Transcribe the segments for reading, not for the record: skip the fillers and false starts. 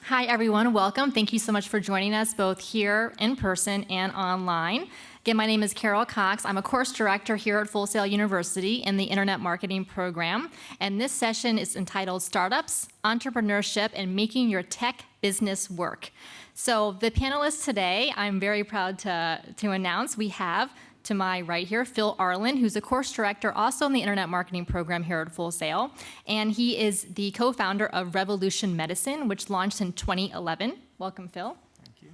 Hi, everyone. Welcome. Thank you so much for joining us both here in person and online. Again, my name is Carol Cox. I'm a course director here at Full Sail University in the Internet Marketing program. And this session is entitled Startups, Entrepreneurship, and Making Your Tech Business Work. So the panelists today, I'm very proud to announce we have to my right here, Phil Arlen, who's a course director also in the Internet Marketing program here at Full Sail. And he is the co-founder of Revolution Medicine, which launched in 2011. Welcome, Phil. Thank you.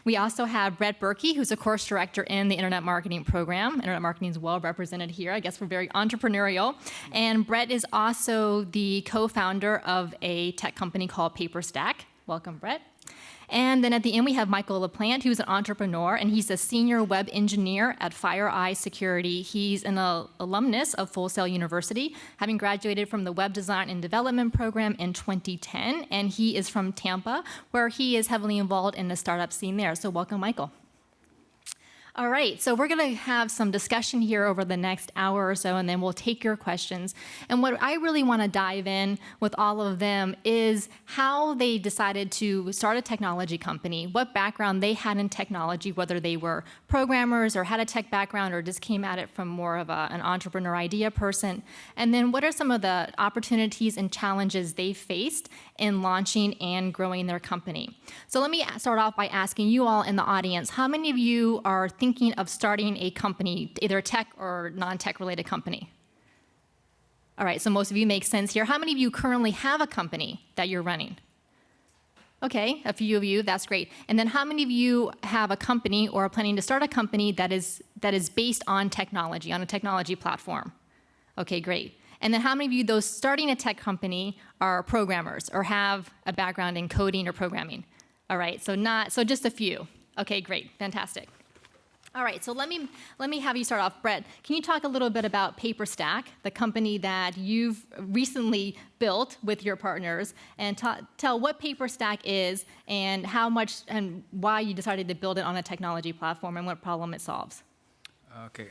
We also have Brett Berkey, who's a course director in the Internet Marketing program. Internet marketing is well represented here. I guess we're very entrepreneurial. And Brett is also the co-founder of a tech company called PaperStack. Welcome, Brett. And then at the end, we have Michael LaPlante, who's an entrepreneur, and he's a senior web engineer at FireEye Security. He's an alumnus of Full Sail University, having graduated from the Web Design and Development program in 2010, and he is from Tampa, where he is heavily involved in the startup scene there. So welcome, Michael. All right, so we're going to have some discussion here over the next hour or so, and then we'll take your questions. And what I really want to dive in with all of them is how they decided to start a technology company, what background they had in technology, whether they were programmers or had a tech background or just came at it from more of an entrepreneur idea person. And then what are some of the opportunities and challenges they faced in launching and growing their company. So let me start off by asking you all in the audience, how many of you are thinking of starting a company, either a tech or non-tech related company? All right, so most of you make sense here. How many of you currently have a company that you're running? Okay, a few of you, that's great. And then how many of you have a company or are planning to start a company that is based on technology, on a technology platform? Okay, great. And then how many of you, those starting a tech company, are programmers or have a background in coding or programming? All right, so just a few. Okay, great, fantastic. All right, so let me have you start off. Brett, can you talk a little bit about PaperStack, the company that you've recently built with your partners, and tell what PaperStack is and how much and why you decided to build it on a technology platform and what problem it solves? Okay,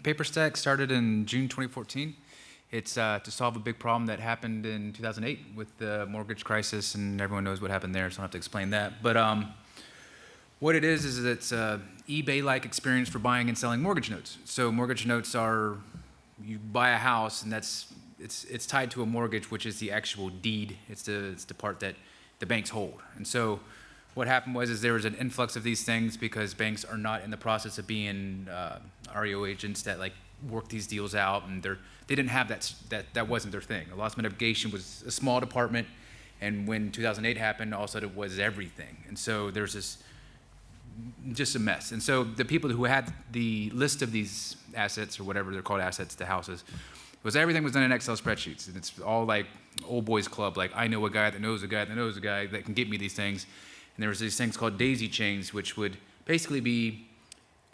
PaperStack started in June 2014. It's to solve a big problem that happened in 2008 with the mortgage crisis, and everyone knows what happened there, so I don't have to explain that. But what it is it's an eBay-like experience for buying and selling mortgage notes. So mortgage notes are, you buy a house, and it's tied to a mortgage, which is the actual deed. It's the part that the banks hold. And so what happened was there was an influx of these things because banks are not in the process of being REO agents that like work these deals out, and they didn't have that wasn't their thing. Loss mitigation was a small department, and when 2008 happened, all of a sudden it was everything. And so there's this just a mess. And so the people who had the list of these assets, or whatever they're called, assets, the houses, everything was done in Excel spreadsheets. And it's all like old boys club, like I know a guy that knows a guy that knows a guy that can get me these things. And there was these things called daisy chains, which would basically be,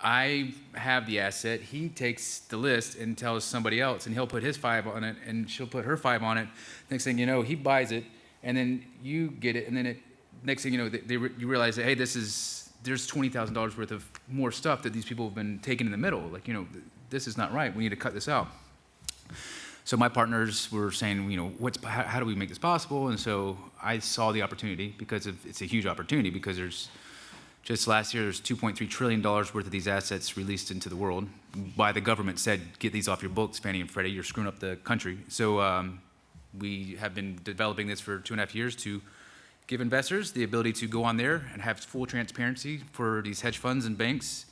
I have the asset, he takes the list and tells somebody else, and he'll put his 5 on it, and she'll put her 5 on it. Next thing you know, he buys it, and then you get it, and then next thing you know, you realize that, hey, there's $20,000 worth of more stuff that these people have been taking in the middle. Like, this is not right. We need to cut this out. So my partners were saying, how do we make this possible? And so I saw the opportunity because it's a huge opportunity because just last year, there's $2.3 trillion worth of these assets released into the world by the government said, get these off your books, Fannie and Freddie, you're screwing up the country. So we have been developing this for 2.5 years to give investors the ability to go on there and have full transparency for these hedge funds and banks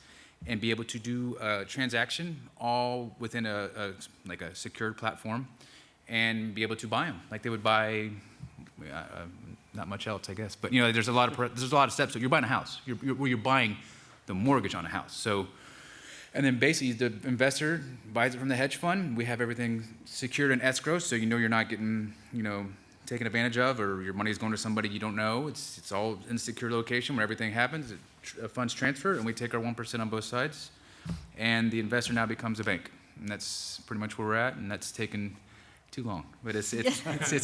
and be able to do a transaction all within a secured platform and be able to buy them like they would buy not much else, I guess. But there's a lot of steps. So you're buying a house. You're buying the mortgage on a house. So, and then basically the investor buys it from the hedge fund. We have everything secured in escrow, so you're not getting taken advantage of, or your money is going to somebody you don't know. It's all in a secure location where everything happens. Funds transfer, and we take our 1% on both sides, and the investor now becomes a bank, and that's pretty much where we're at. And that's taken too long, but it's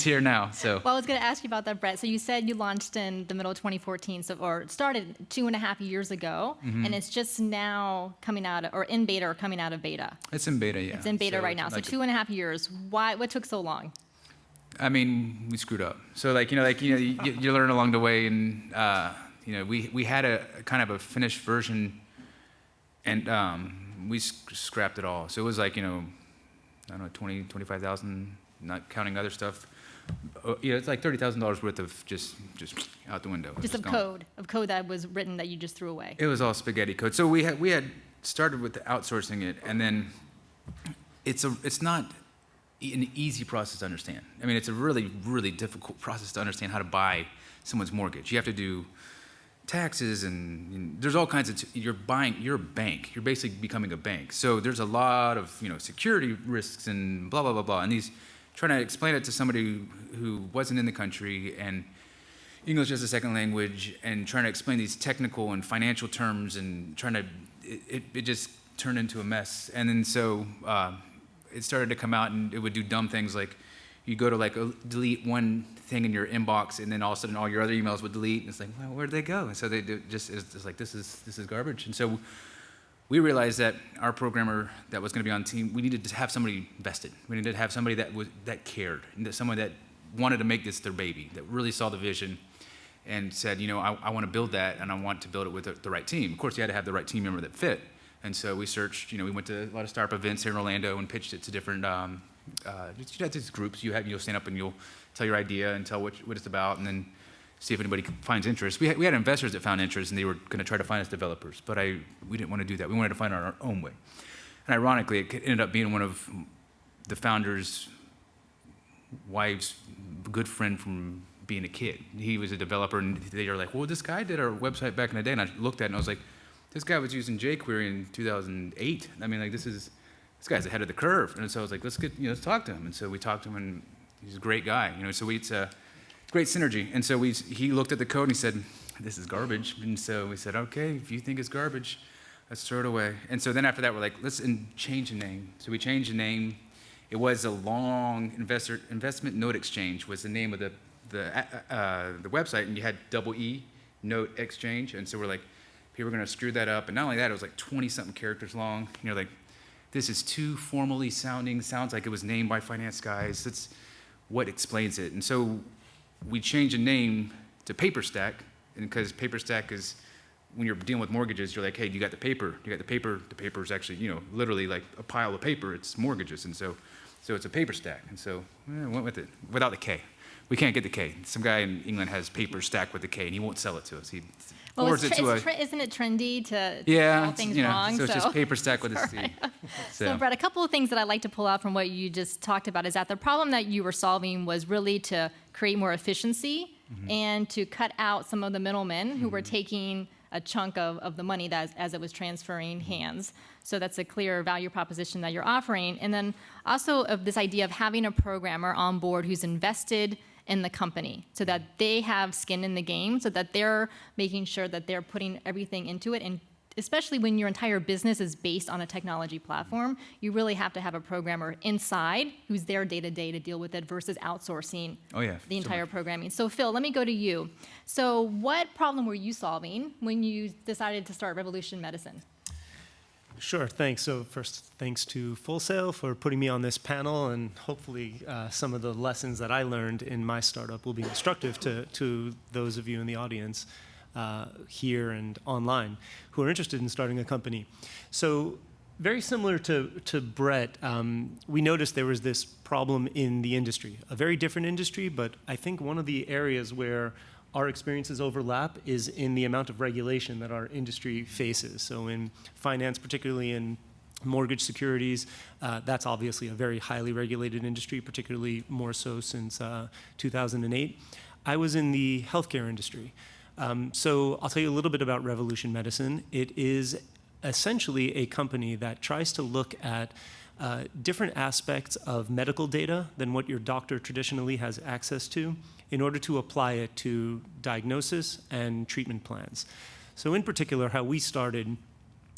here now. So. Well, I was going to ask you about that, Brett. So you said you launched in the middle of 2014, or started 2.5 years ago, and it's just now coming out, or in beta, or coming out of beta. It's in beta, yeah. It's in beta right now. So 2.5 years. Why? What took so long? I mean, we screwed up. So you learn along the way, and we had a kind of a finished version, and we scrapped it all. So it was like I don't know, 25,000, not counting other stuff. It's like $30,000 worth of just out the window. Just of code that was written that you just threw away. It was all spaghetti code. So we had started with outsourcing it, and then it's not an easy process to understand. I mean, it's a really, really difficult process to understand how to buy someone's mortgage. You have to do taxes, and there's all kinds of, you're a bank. You're basically becoming a bank. So there's a lot of, security risks and blah, blah, blah, blah. And trying to explain it to somebody who wasn't in the country and English as a second language, and trying to explain these technical and financial terms, and it just turned into a mess. And then so it started to come out, and it would do dumb things like you go to delete one thing in your inbox, and then all of a sudden all your other emails would delete, and it's like, well, where'd they go? And so it's like, this is garbage. And so we realized that our programmer that was going to be on the team, we needed to have somebody vested. We needed to have somebody that cared, and someone that wanted to make this their baby, that really saw the vision and said, I want to build that, and I want to build it with the right team. Of course, you had to have the right team member that fit. And so we searched, we went to a lot of startup events here in Orlando and pitched it to different, these groups. You'll stand up and you'll tell your idea and tell what it's about, and then see if anybody finds interest. We had investors that found interest, and they were going to try to find us developers, but we didn't want to do that. We wanted to find our own way. And ironically, it ended up being one of the founder's wife's good friend from being a kid. He was a developer, and they were like, well, this guy did our website back in the day, and I looked at it and I was like, this guy was using jQuery in 2008. I mean, this guy's ahead of the curve. And so I was like, let's talk to him. And so we talked to him, and he's a great guy. So it's a great synergy. And so he looked at the code and he said, this is garbage. And so we said, okay, if you think it's garbage, let's throw it away. And so then after that, we're like, let's change the name. So we changed the name. It was a long investment note exchange was the name of the website, and you had double E, note exchange. And so we're like, people are going to screw that up. And not only that, it was like 20-something characters long. Like, this is too formally sounding, sounds like it was named by finance guys. That's what explains it. And so we changed the name to PaperStack, and because PaperStack is, when you're dealing with mortgages, you're like, hey, you got the paper. You got the paper. The paper is actually, literally like a pile of paper. It's mortgages. And so it's a paper stack. And so I went with it without the K. We can't get the K. Some guy in England has paper stack with the K, and he won't sell it to us. He forwards it to isn't it trendy to yeah, sell things wrong? So it's just paper stack with a C. Right. So Brett, a couple of things that I'd like to pull out from what you just talked about is that the problem that you were solving was really to create more efficiency and to cut out some of the middlemen who were taking a chunk of the money as it was transferring hands. So that's a clear value proposition that you're offering. And then also of this idea of having a programmer on board who's invested in the company so that they have skin in the game, so that they're making sure that they're putting everything into it. And especially when your entire business is based on a technology platform, you really have to have a programmer inside who's there day to day to deal with it versus outsourcing the entire programming. So Phil, let me go to you. So what problem were you solving when you decided to start Revolution Medicine? Sure, thanks. So first, thanks to Full Sail for putting me on this panel, and hopefully some of the lessons that I learned in my startup will be instructive to those of you in the audience here and online who are interested in starting a company. So very similar to Brett, we noticed there was this problem in the industry, a very different industry, but I think one of the areas where our experiences overlap is in the amount of regulation that our industry faces. So in finance, particularly in mortgage securities, that's obviously a very highly regulated industry, particularly more so since 2008. I was in the healthcare industry. So I'll tell you a little bit about Revolution Medicine. It is essentially a company that tries to look at different aspects of medical data than what your doctor traditionally has access to in order to apply it to diagnosis and treatment plans. So in particular, how we started,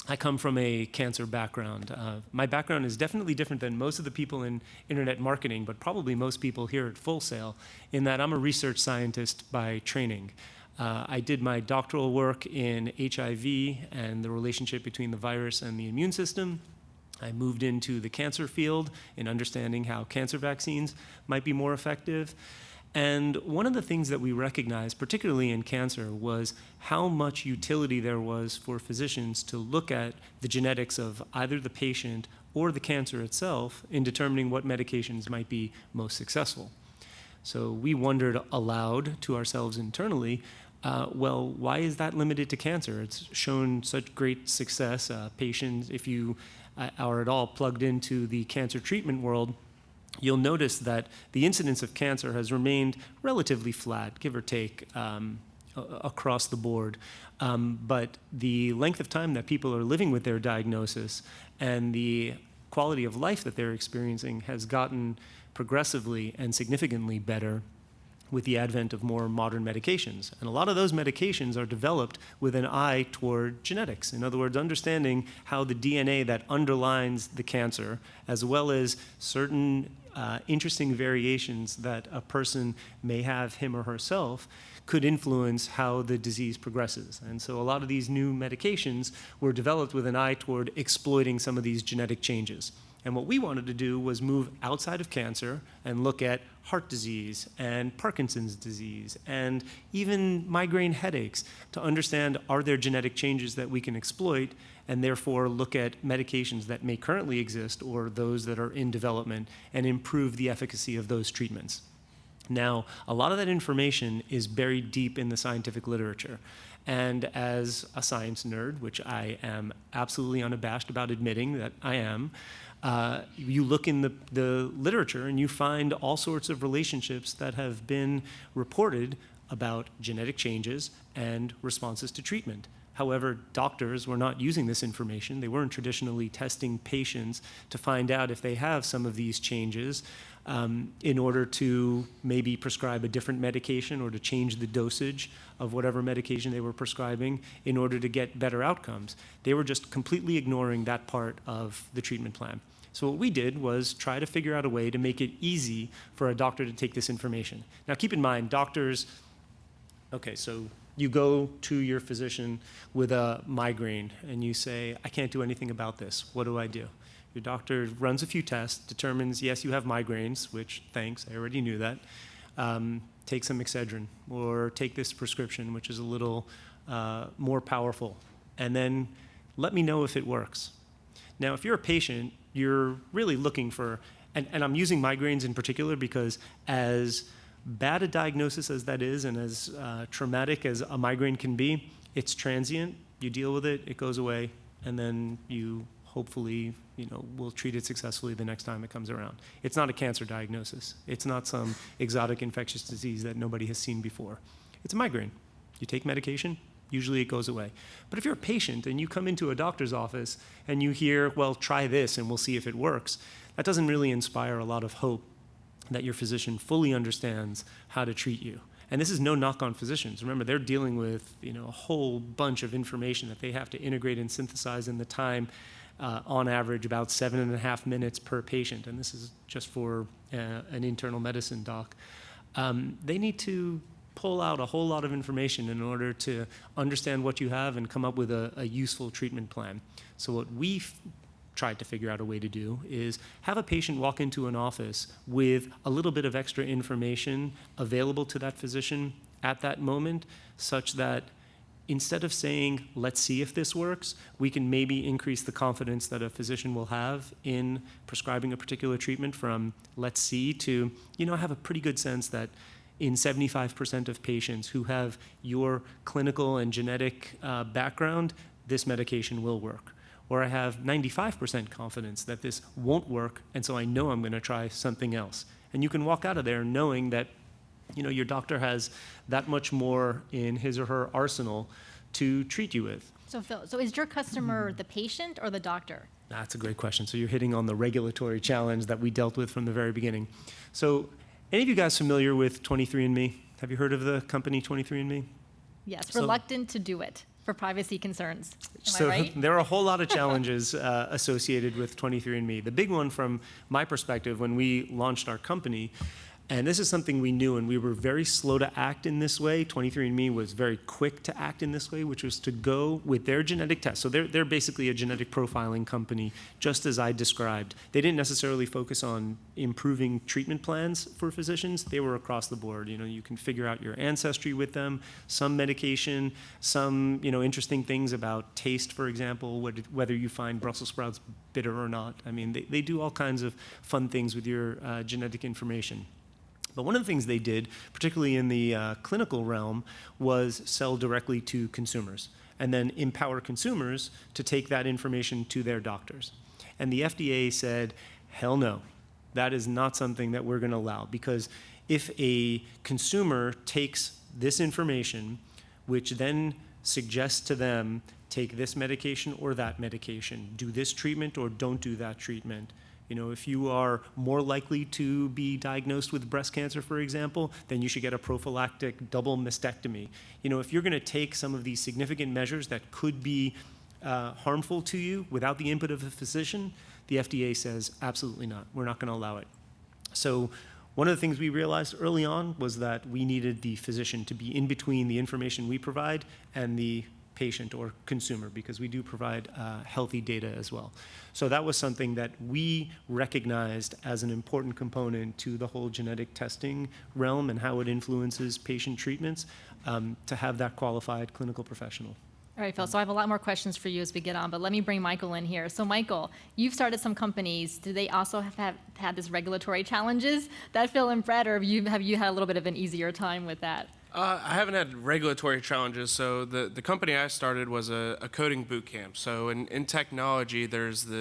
I come from a cancer background. My background is definitely different than most of the people in internet marketing, but probably most people here at Full Sail, in that I'm a research scientist by training. I did my doctoral work in HIV and the relationship between the virus and the immune system. I moved into the cancer field in understanding how cancer vaccines might be more effective. And one of the things that we recognized, particularly in cancer, was how much utility there was for physicians to look at the genetics of either the patient or the cancer itself in determining what medications might be most successful. So we wondered aloud to ourselves internally, well, why is that limited to cancer? It's shown such great success. Patients, if you are at all plugged into the cancer treatment world, you'll notice that the incidence of cancer has remained relatively flat, give or take, across the board. But the length of time that people are living with their diagnosis and the quality of life that they're experiencing has gotten progressively and significantly better with the advent of more modern medications. And a lot of those medications are developed with an eye toward genetics. In other words, understanding how the DNA that underlines the cancer, as well as certain interesting variations that a person may have him or herself, could influence how the disease progresses. And so a lot of these new medications were developed with an eye toward exploiting some of these genetic changes. And what we wanted to do was move outside of cancer and look at heart disease and Parkinson's disease and even migraine headaches to understand, are there genetic changes that we can exploit, and therefore look at medications that may currently exist or those that are in development and improve the efficacy of those treatments. Now, a lot of that information is buried deep in the scientific literature. And as a science nerd, which I am absolutely unabashed about admitting that I am, you look in the literature and you find all sorts of relationships that have been reported about genetic changes and responses to treatment. However, doctors were not using this information. They weren't traditionally testing patients to find out if they have some of these changes in order to maybe prescribe a different medication or to change the dosage of whatever medication they were prescribing in order to get better outcomes. They were just completely ignoring that part of the treatment plan. So what we did was try to figure out a way to make it easy for a doctor to take this information. Now keep in mind, doctors, okay, so you go to your physician with a migraine and you say, I can't do anything about this. What do I do? Your doctor runs a few tests, determines, yes, you have migraines, which, thanks, I already knew that. Take some Excedrin or take this prescription, which is a little more powerful, and then let me know if it works. Now, if you're a patient, you're really looking for, and I'm using migraines in particular because as bad a diagnosis as that is and as traumatic as a migraine can be, it's transient. You deal with it, it goes away, and then you hopefully, will treat it successfully the next time it comes around. It's not a cancer diagnosis. It's not some exotic infectious disease that nobody has seen before. It's a migraine. You take medication, usually it goes away. But if you're a patient and you come into a doctor's office and you hear, well, try this and we'll see if it works, that doesn't really inspire a lot of hope that your physician fully understands how to treat you. And this is no knock on physicians. Remember, they're dealing with a whole bunch of information that they have to integrate and synthesize in the time, on average, about 7.5 minutes per patient. And this is just for an internal medicine doc. They need to pull out a whole lot of information in order to understand what you have and come up with a useful treatment plan. So what we've tried to figure out a way to do is have a patient walk into an office with a little bit of extra information available to that physician at that moment, such that instead of saying, let's see if this works, we can maybe increase the confidence that a physician will have in prescribing a particular treatment from let's see to, I have a pretty good sense that in 75% of patients who have your clinical and genetic background, this medication will work. Or I have 95% confidence that this won't work, and so I know I'm going to try something else. And you can walk out of there knowing that your doctor has that much more in his or her arsenal to treat you with. So Phil, is your customer the patient or the doctor? That's a great question. So you're hitting on the regulatory challenge that we dealt with from the very beginning. So any of you guys familiar with 23andMe? Have you heard of the company 23andMe? Yes, reluctant to do it for privacy concerns. Am So I right? there are a whole lot of challenges associated with 23andMe. The big one from my perspective when we launched our company And this is something we knew, and we were very slow to act in this way. 23andMe was very quick to act in this way, which was to go with their genetic test. So they're basically a genetic profiling company, just as I described. They didn't necessarily focus on improving treatment plans for physicians. They were across the board. You can figure out your ancestry with them, some medication, some interesting things about taste, for example, whether you find Brussels sprouts bitter or not. I mean, they do all kinds of fun things with your genetic information. But one of the things they did, particularly in the clinical realm, was sell directly to consumers and then empower consumers to take that information to their doctors. And the FDA said, hell no, that is not something that we're going to allow, because if a consumer takes this information, which then suggests to them, take this medication or that medication, do this treatment or don't do that treatment. If you are more likely to be diagnosed with breast cancer, for example, then you should get a prophylactic double mastectomy. If you're going to take some of these significant measures that could be harmful to you without the input of a physician, the FDA says, absolutely not. We're not going to allow it. So one of the things we realized early on was that we needed the physician to be in between the information we provide and the patient or consumer, because we do provide healthy data as well. So that was something that we recognized as an important component to the whole genetic testing realm and how it influences patient treatments, to have that qualified clinical professional. All right, Phil, so I have a lot more questions for you as we get on, but let me bring Michael in here. So Michael, you've started some companies. Do they also have had this regulatory challenges that Phil and Brett, or have you had a little bit of an easier time with that? I haven't had regulatory challenges. So the company I started was a coding boot camp. So in technology, there's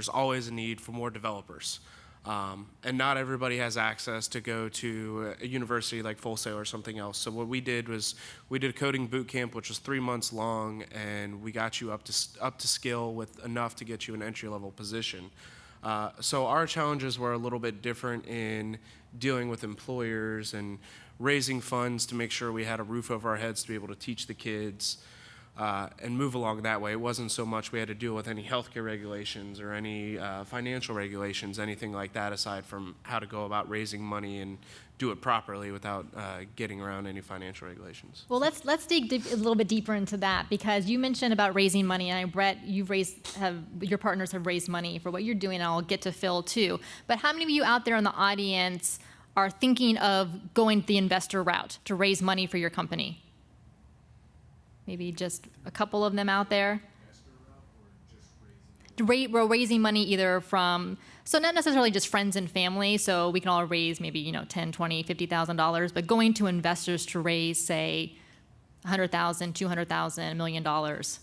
always a need for more developers. And not everybody has access to go to a university like Full Sail or something else. So what we did was we did a coding boot camp, which was 3 months long, and we got you up to skill with enough to get you an entry-level position. So our challenges were a little bit different in dealing with employers and raising funds to make sure we had a roof over our heads to be able to teach the kids and move along that way. It wasn't so much we had to deal with any healthcare regulations or any financial regulations, anything like that, aside from how to go about raising money and do it properly without getting around any financial regulations. Well, let's dig a little bit deeper into that, because you mentioned about raising money, and Brett, your partners have raised money for what you're doing, and I'll get to Phil too. But how many of you out there in the audience are thinking of going the investor route to raise money for your company? Maybe just a couple of them out there. We're raising money either from, so not necessarily just friends and family, so we can all raise maybe $10, $20, $50,000, but going to investors to raise, say, $100,000, $200,000, $1 million. Like a GoFundMe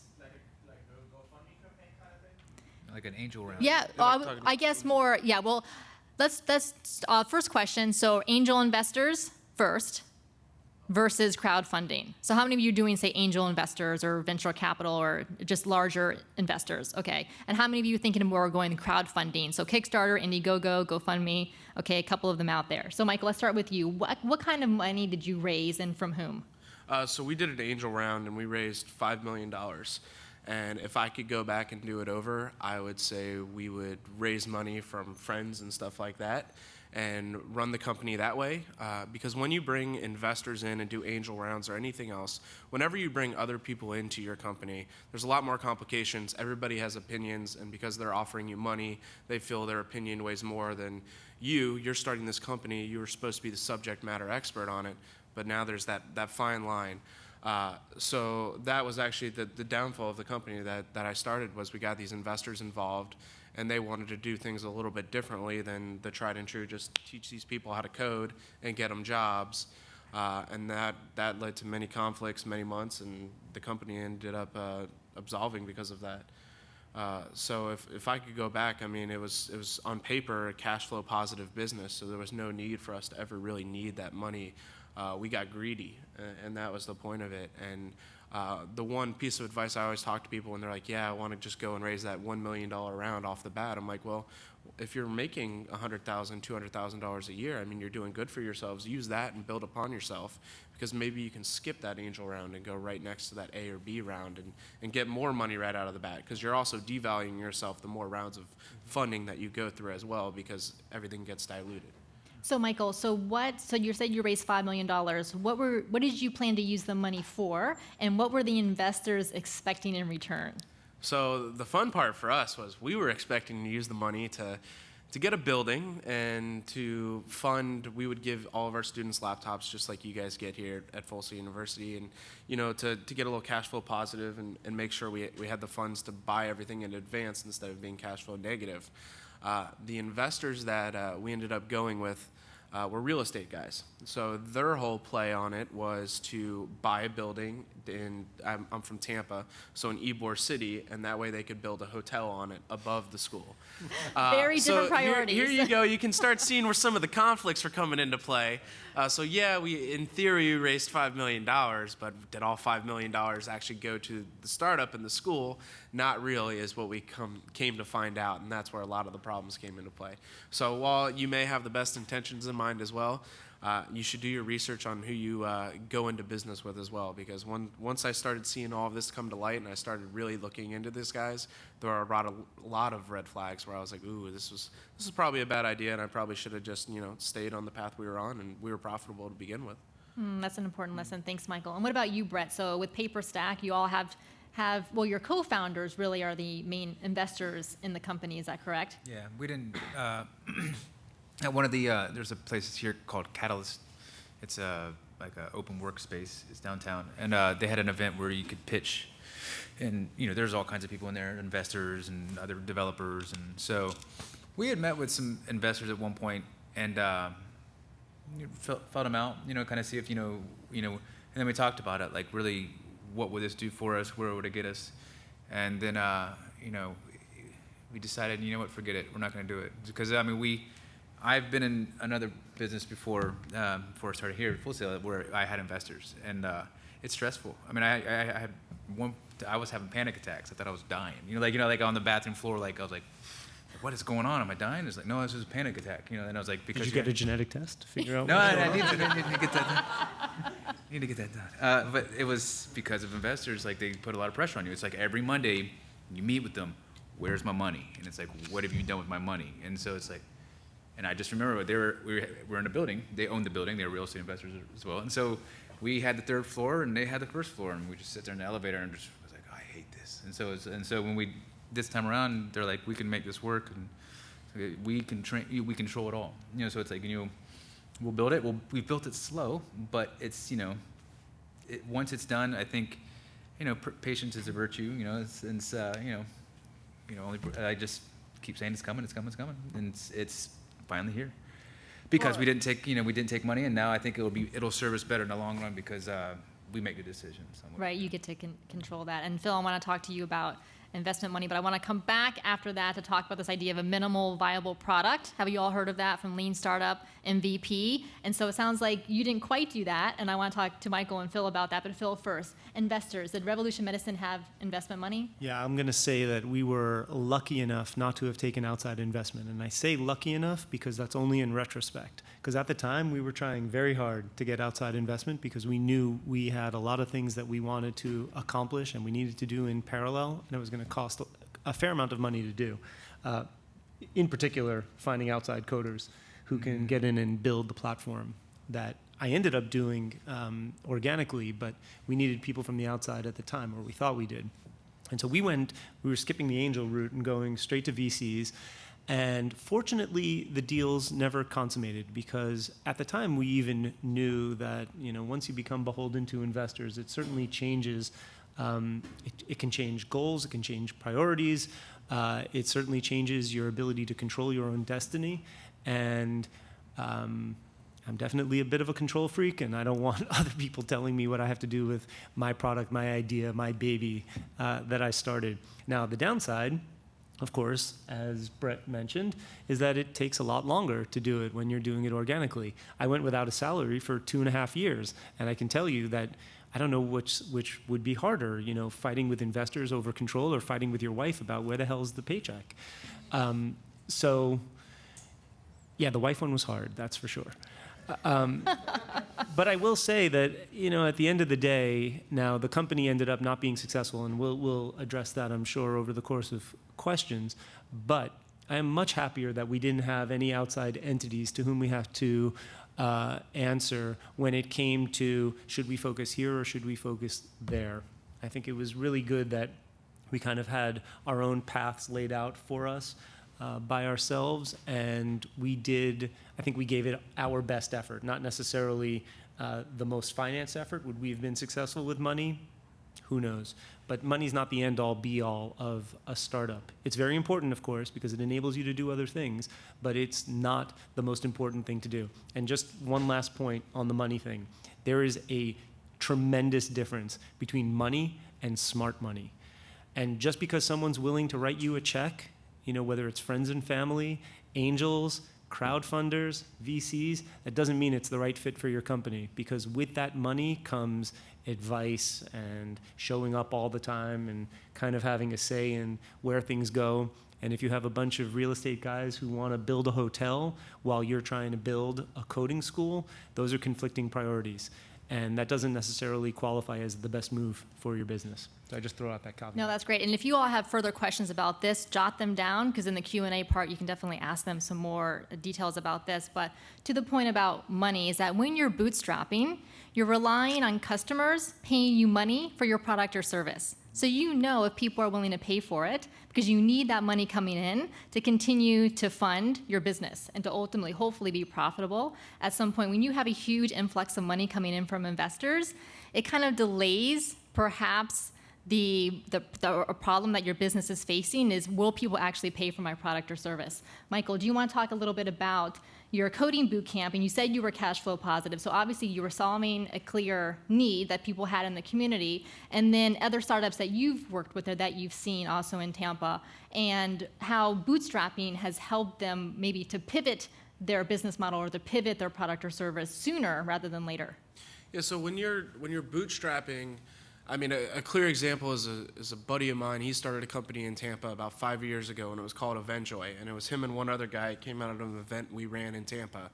campaign kind of thing? Like an angel round. Yeah, I guess more. Yeah, well, let's first question. So angel investors first versus crowdfunding. So how many of you are doing, say, angel investors or venture capital or just larger investors? Okay. And how many of you are thinking more going crowdfunding? So Kickstarter, Indiegogo, GoFundMe. Okay, a couple of them out there. So Michael, let's start with you. What kind of money did you raise and from whom? So we did an angel round and we raised $5 million. And if I could go back and do it over, I would say we would raise money from friends and stuff like that and run the company that way. Because when you bring investors in and do angel rounds or anything else, whenever you bring other people into your company, there's a lot more complications. Everybody has opinions, and because they're offering you money, they feel their opinion weighs more than you. You're starting this company, you were supposed to be the subject matter expert on it, but now there's that fine line. So that was actually the downfall of the company that I started, was we got these investors involved, and they wanted to do things a little bit differently than the tried and true, just teach these people how to code and get them jobs. And that led to many conflicts, many months, and the company ended up absolving because of that. So if I could go back, I mean, it was on paper a cash flow positive business, so there was no need for us to ever really need that money. We got greedy, and that was the point of it. And the one piece of advice I always talk to people when they're like, yeah, I want to just go and raise that $1 million round off the bat. I'm like, well, if you're making $100,000, $200,000 a year, I mean, you're doing good for yourselves. Use that and build upon yourself, because maybe you can skip that angel round and go right next to that A or B round and get more money right out of the bat, because you're also devaluing yourself the more rounds of funding that you go through as well, because everything gets diluted. So Michael, so you said you raised $5 million. What did you plan to use the money for, and what were the investors expecting in return? So the fun part for us was we were expecting to use the money to get a building and to fund. We would give all of our students laptops just like you guys get here at Full Sail University, and to get a little cash flow positive and make sure we had the funds to buy everything in advance instead of being cash flow negative. The investors that we ended up going with were real estate guys. So their whole play on it was to buy a building I'm from Tampa, so in Ybor City, and that way they could build a hotel on it above the school. Very different priorities. Here you go. You can start seeing where some of the conflicts are coming into play. So yeah, in theory, we raised $5 million, but did all $5 million actually go to the startup and the school? Not really, is what we came to find out, and that's where a lot of the problems came into play. So while you may have the best intentions in mind as well, you should do your research on who you go into business with as well, because once I started seeing all of this come to light and I started really looking into this, guys, there are a lot of red flags where I was like, ooh, this is probably a bad idea, and I probably should have just stayed on the path we were on, and we were profitable to begin with. That's an important lesson. Thanks, Michael. And what about you, Brett? So with PaperStack, you all have your co-founders really are the main investors in the company. Is that correct? Yeah, we didn't. At one of the there's a place here called Catalyst. It's like an open workspace. It's downtown, and they had an event where you could pitch, and there's all kinds of people in there, investors and other developers, and so we had met with some investors at one point, and felt them out, kind of see if and then we talked about it, like really, what would this do for us? Where would it get us? And then we decided, forget it. We're not going to do it, because I've been in another business before I started here at Full Sail, where I had investors, and it's stressful. I was having panic attacks. I thought I was dying. Like on the bathroom floor, like I was like, what is going on? Am I dying? It's like, no, this was a panic attack. And I was like, because Did you get a genetic test to figure out? No, I need to get that done. Need to get that done. But it was because of investors. Like, they put a lot of pressure on you. It's like every Monday you meet with them. Where's my money? And it's like, what have you done with my money? And so it's like, and I just remember we were in a building. They owned the building. They were real estate investors as well. And so we had the third floor and they had the first floor, and we just sit there in the elevator and just was like, I hate this. And so when this time around, they're like, we can make this work, and we can control it all. So it's like, we'll build it. We built it slow, but it's once it's done, I think patience is a virtue. I just keep saying it's coming, and it's finally here. Because we didn't take money, and now I think it'll serve us better in the long run, because we make the decisions. Right, you get to control that. And Phil, I want to talk to you about investment money, but I want to come back after that to talk about this idea of a minimal viable product. Have you all heard of that from Lean Startup MVP? And so it sounds like you didn't quite do that, and I want to talk to Michael and Phil about that. But Phil first, investors. Did Revolution Medicine have investment money? Yeah, I'm going to say that we were lucky enough not to have taken outside investment. And I say lucky enough because that's only in retrospect. Because at the time, we were trying very hard to get outside investment, because we knew we had a lot of things that we wanted to accomplish and we needed to do in parallel, and it was going to cost a fair amount of money to do. In particular, finding outside coders who can get in and build the platform that I ended up doing organically, but we needed people from the outside at the time, or we thought we did. And so we were skipping the angel route and going straight to VCs. And fortunately, the deals never consummated, because at the time we even knew that once you become beholden to investors, it certainly changes. It can change goals, it can change priorities, it certainly changes your ability to control your own destiny. And I'm definitely a bit of a control freak, and I don't want other people telling me what I have to do with my product, my idea, my baby that I started. Now, the downside, of course, as Brett mentioned, is that it takes a lot longer to do it when you're doing it organically. I went without a salary for 2.5 years, and I can tell you that I don't know which would be harder, fighting with investors over control, or fighting with your wife about where the hell is the paycheck. So, yeah, the wife one was hard, that's for sure. But I will say that, at the end of the day, now the company ended up not being successful, and we'll address that, I'm sure, over the course of questions. But I am much happier that we didn't have any outside entities to whom we have to answer when it came to should we focus here or should we focus there. I think it was really good that we kind of had our own paths laid out for us by ourselves, and I think we gave it our best effort, not necessarily the most finance effort. Would we have been successful with money? Who knows? But money's not the end-all, be-all of a startup. It's very important, of course, because it enables you to do other things, but it's not the most important thing to do. And just one last point on the money thing. There is a tremendous difference between money and smart money. And just because someone's willing to write you a check, whether it's friends and family, angels, crowdfunders, VCs, that doesn't mean it's the right fit for your company, because with that money comes advice and showing up all the time and kind of having a say in where things go. And if you have a bunch of real estate guys who want to build a hotel while you're trying to build a coding school, those are conflicting priorities. And that doesn't necessarily qualify as the best move for your business. So I just throw out that caveat. No, that's great. And if you all have further questions about this, jot them down, because in the Q&A part, you can definitely ask them some more details about this. But to the point about money is that when you're bootstrapping, you're relying on customers paying you money for your product or service. So if people are willing to pay for it, because you need that money coming in to continue to fund your business and to ultimately, hopefully, be profitable at some point. When you have a huge influx of money coming in from investors, it kind of delays perhaps the problem that your business is facing is, will people actually pay for my product or service? Michael, do you want to talk a little bit about your coding boot camp? And you said you were cash flow positive. So obviously you were solving a clear need that people had in the community. And then other startups that you've worked with or that you've seen also in Tampa, and how bootstrapping has helped them maybe to pivot their business model or to pivot their product or service sooner rather than later. Yeah, so when you're bootstrapping, I mean, a clear example is a buddy of mine. He started a company in Tampa about 5 years ago, and it was called EventJoy. And it was him and one other guy. It came out of an event we ran in Tampa.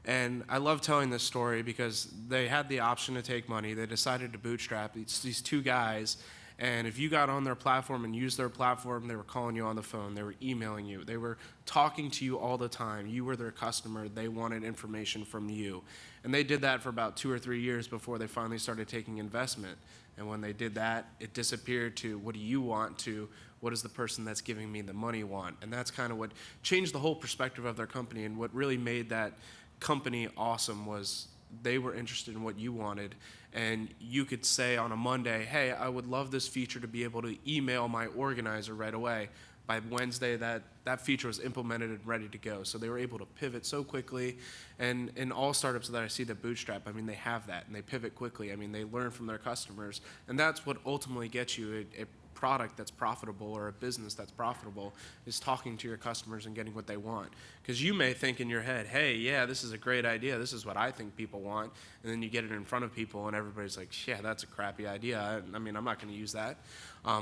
And I love telling this story because they had the option to take money. They decided to bootstrap. It's these two guys. And if you got on their platform and used their platform, they were calling you on the phone. They were emailing you. They were talking to you all the time. You were their customer. They wanted information from you. And they did that for about 2 or 3 years before they finally started taking investment. And when they did that, it disappeared to what do you want to what does the person that's giving me the money want? And that's kind of what changed the whole perspective of their company. And what really made that company awesome was they were interested in what you wanted. And you could say on a Monday, hey, I would love this feature to be able to email my organizer right away. By Wednesday, that feature was implemented and ready to go. So they were able to pivot so quickly. And in all startups that I see that bootstrap, I mean, they have that, and they pivot quickly. I mean, they learn from their customers. And that's what ultimately gets you a product that's profitable or a business that's profitable, is talking to your customers and getting what they want. Because you may think in your head, hey, yeah, this is a great idea. This is what I think people want. And then you get it in front of people, and everybody's like, yeah, that's a crappy idea. I mean, I'm not going to use that.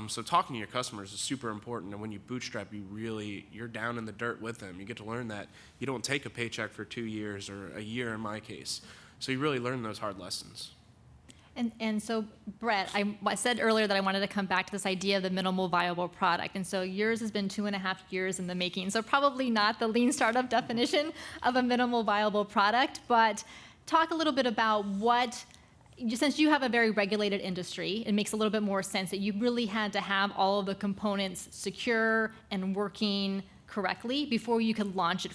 So talking to your customers is super important. And when you bootstrap, you're down in the dirt with them. You get to learn that you don't take a paycheck for 2 years or a year in my case. So you really learn those hard lessons. And so, Brett, I said earlier that I wanted to come back to this idea of the minimal viable product. And so yours has been 2.5 years in the making. So probably not the lean startup definition of a minimal viable product, but talk a little bit about since you have a very regulated industry, it makes a little bit more sense that you really had to have all of the components secure and working correctly before you could launch it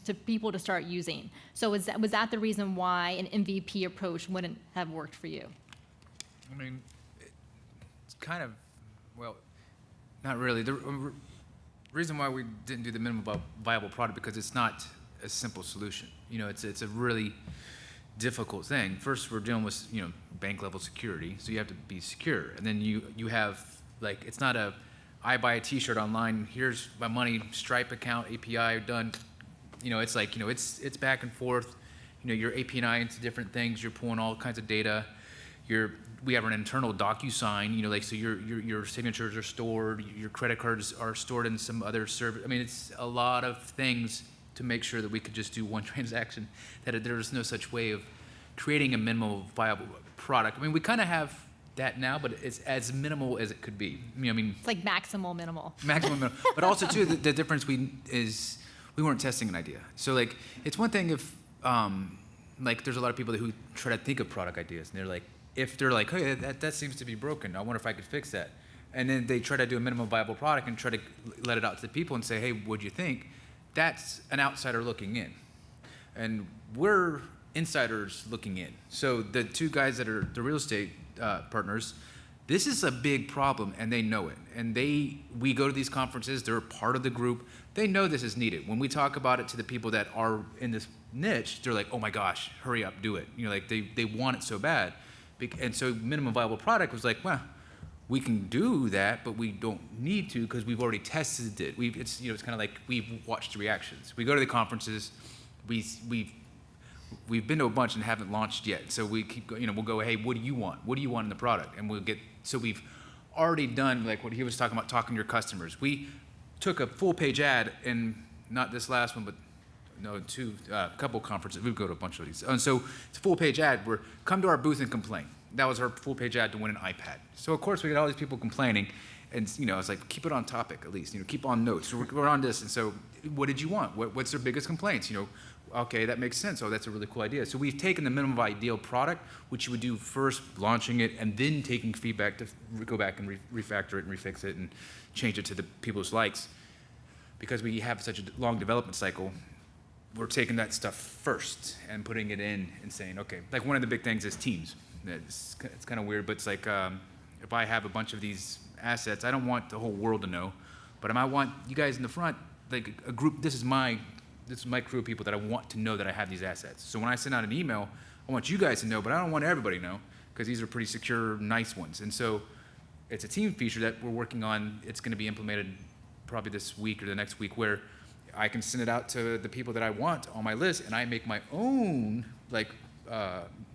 to people to start using. So was that the reason why an MVP approach wouldn't have worked for you? I mean, it's kind of, well, not really. The reason why we didn't do the minimum viable product because it's not a simple solution. You know, it's a really difficult thing. First, we're dealing with bank level security, so you have to be secure, and then you have it's not I buy a T-shirt online. Here's my money, Stripe account, API done. It's back and forth. You're API into different things. You're pulling all kinds of data. We have an internal DocuSign. So your signatures are stored. Your credit cards are stored in some other server. I mean, it's a lot of things to make sure that we could just do one transaction. That there's no such way of creating a minimal viable product. I mean, we kind of have that now, but it's as minimal as it could be. I mean, It's like maximal minimal. maximum minimal. But also too, the difference is we weren't testing an idea. So like, it's one thing if like there's a lot of people who try to think of product ideas, and they're like, if they're like, hey, that seems to be broken. I wonder if I could fix that. And then they try to do a minimum viable product and try to let it out to the people and say, hey, what'd you think? That's an outsider looking in. And we're insiders looking in. So the two guys that are the real estate partners, this is a big problem, and they know it. And we go to these conferences, they're part of the group. They know this is needed. When we talk about it to the people that are in this niche, they're like, oh my gosh, hurry up, do it. Like they want it so bad. And so minimum viable product was like, well, we can do that, but we don't need to because we've already tested it. It's kind of like we've watched the reactions. We go to the conferences, we've been to a bunch and haven't launched yet. So we keep, we'll go, hey, what do you want? What do you want in the product? And so we've already done like what he was talking about, talking to your customers. We took a full page ad, and not this last one, but no, a couple conferences. We go to a bunch of these. And so it's a full page ad where come to our booth and complain. That was our full page ad to win an iPad. So of course we got all these people complaining, and I was like, keep it on topic at least. Keep on notes. We're on this. And so, what did you want? What's their biggest complaints? Okay, that makes sense. Oh, that's a really cool idea. So we've taken the minimum ideal product, which you would do first, launching it, and then taking feedback to go back and refactor it and refix it and change it to the people's likes. Because we have such a long development cycle, we're taking that stuff first and putting it in and saying, okay, like one of the big things is teams. It's kind of weird, but it's like if I have a bunch of these assets, I don't want the whole world to know, but I might want you guys in the front, like a group. This is my crew of people that I want to know that I have these assets. So when I send out an email, I want you guys to know, but I don't want everybody to know because these are pretty secure, nice ones. And so it's a team feature that we're working on. It's going to be implemented probably this week or the next week, where I can send it out to the people that I want on my list, and I make my own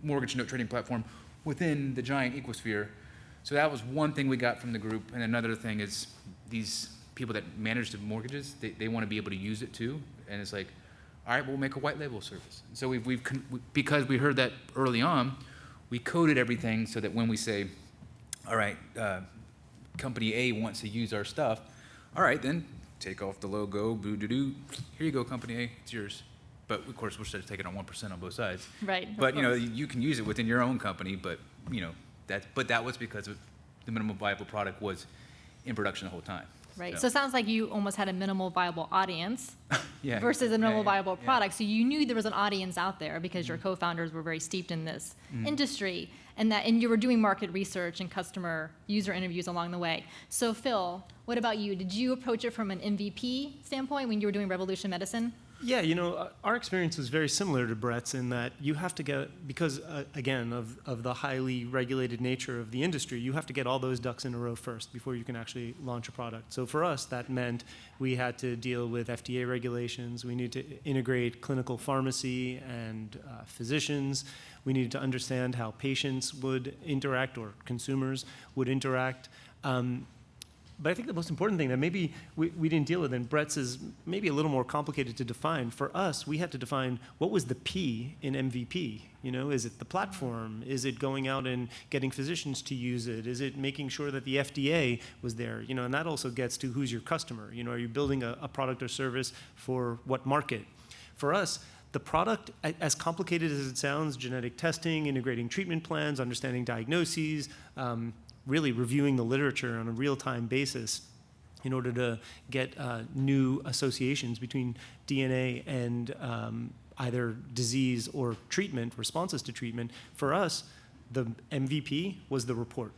mortgage note trading platform within the giant ecosphere. So that was one thing we got from the group. And another thing is these people that manage the mortgages, they want to be able to use it too. And it's like, all right, we'll make a white label service. And so because we heard that early on, we coded everything so that when we say, all right, company A wants to use our stuff, all right, then take off the logo, boo-doo-doo, here you go, company A, it's yours. But of course, we're still taking on 1% on both sides. Right. But you can use it within your own company. But that was because the minimum viable product was in production the whole time. Right. So it sounds like you almost had a minimal viable audience Yeah. versus a minimal Yeah. viable product. So you knew there was an audience out there because your co-founders were very steeped in this industry, and you were doing market research and customer user interviews along the way. So Phil, what about you? Did you approach it from an MVP standpoint when you were doing Revolution Medicine? Yeah, our experience was very similar to Brett's in that you have to get, because again, of the highly regulated nature of the industry, you have to get all those ducks in a row first before you can actually launch a product. So for us, that meant we had to deal with FDA regulations. We needed to integrate clinical pharmacy and physicians. We needed to understand how patients would interact or consumers would interact. But I think the most important thing that maybe we didn't deal with, and Brett's is maybe a little more complicated to define. For us, we had to define what was the P in MVP. Is it the platform? Is it going out and getting physicians to use it? Is it making sure that the FDA was there? And that also gets to who's your customer. Are you building a product or service for what market? For us, the product, as complicated as it sounds, genetic testing, integrating treatment plans, understanding diagnoses, really reviewing the literature on a real-time basis in order to get new associations between DNA and either disease or treatment, responses to treatment. For us, the MVP was the report.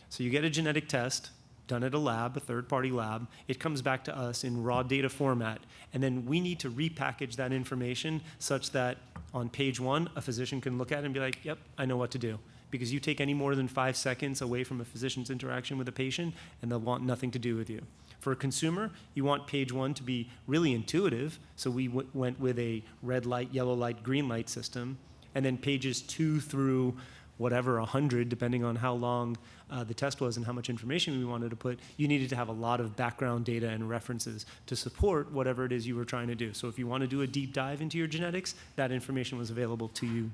So you get a genetic test done at a lab, a third-party lab. It comes back to us in raw data format, and then we need to repackage that information such that on page one, a physician can look at it and be like, yep, I know what to do. Because you take any more than 5 seconds away from a physician's interaction with a patient, and they'll want nothing to do with you. For a consumer, you want page one to be really intuitive, so we went with a red light, yellow light, green light system, and then pages 2 through whatever, 100, depending on how long the test was and how much information we wanted to put, you needed to have a lot of background data and references to support whatever it is you were trying to do. So if you want to do a deep dive into your genetics, that information was available to you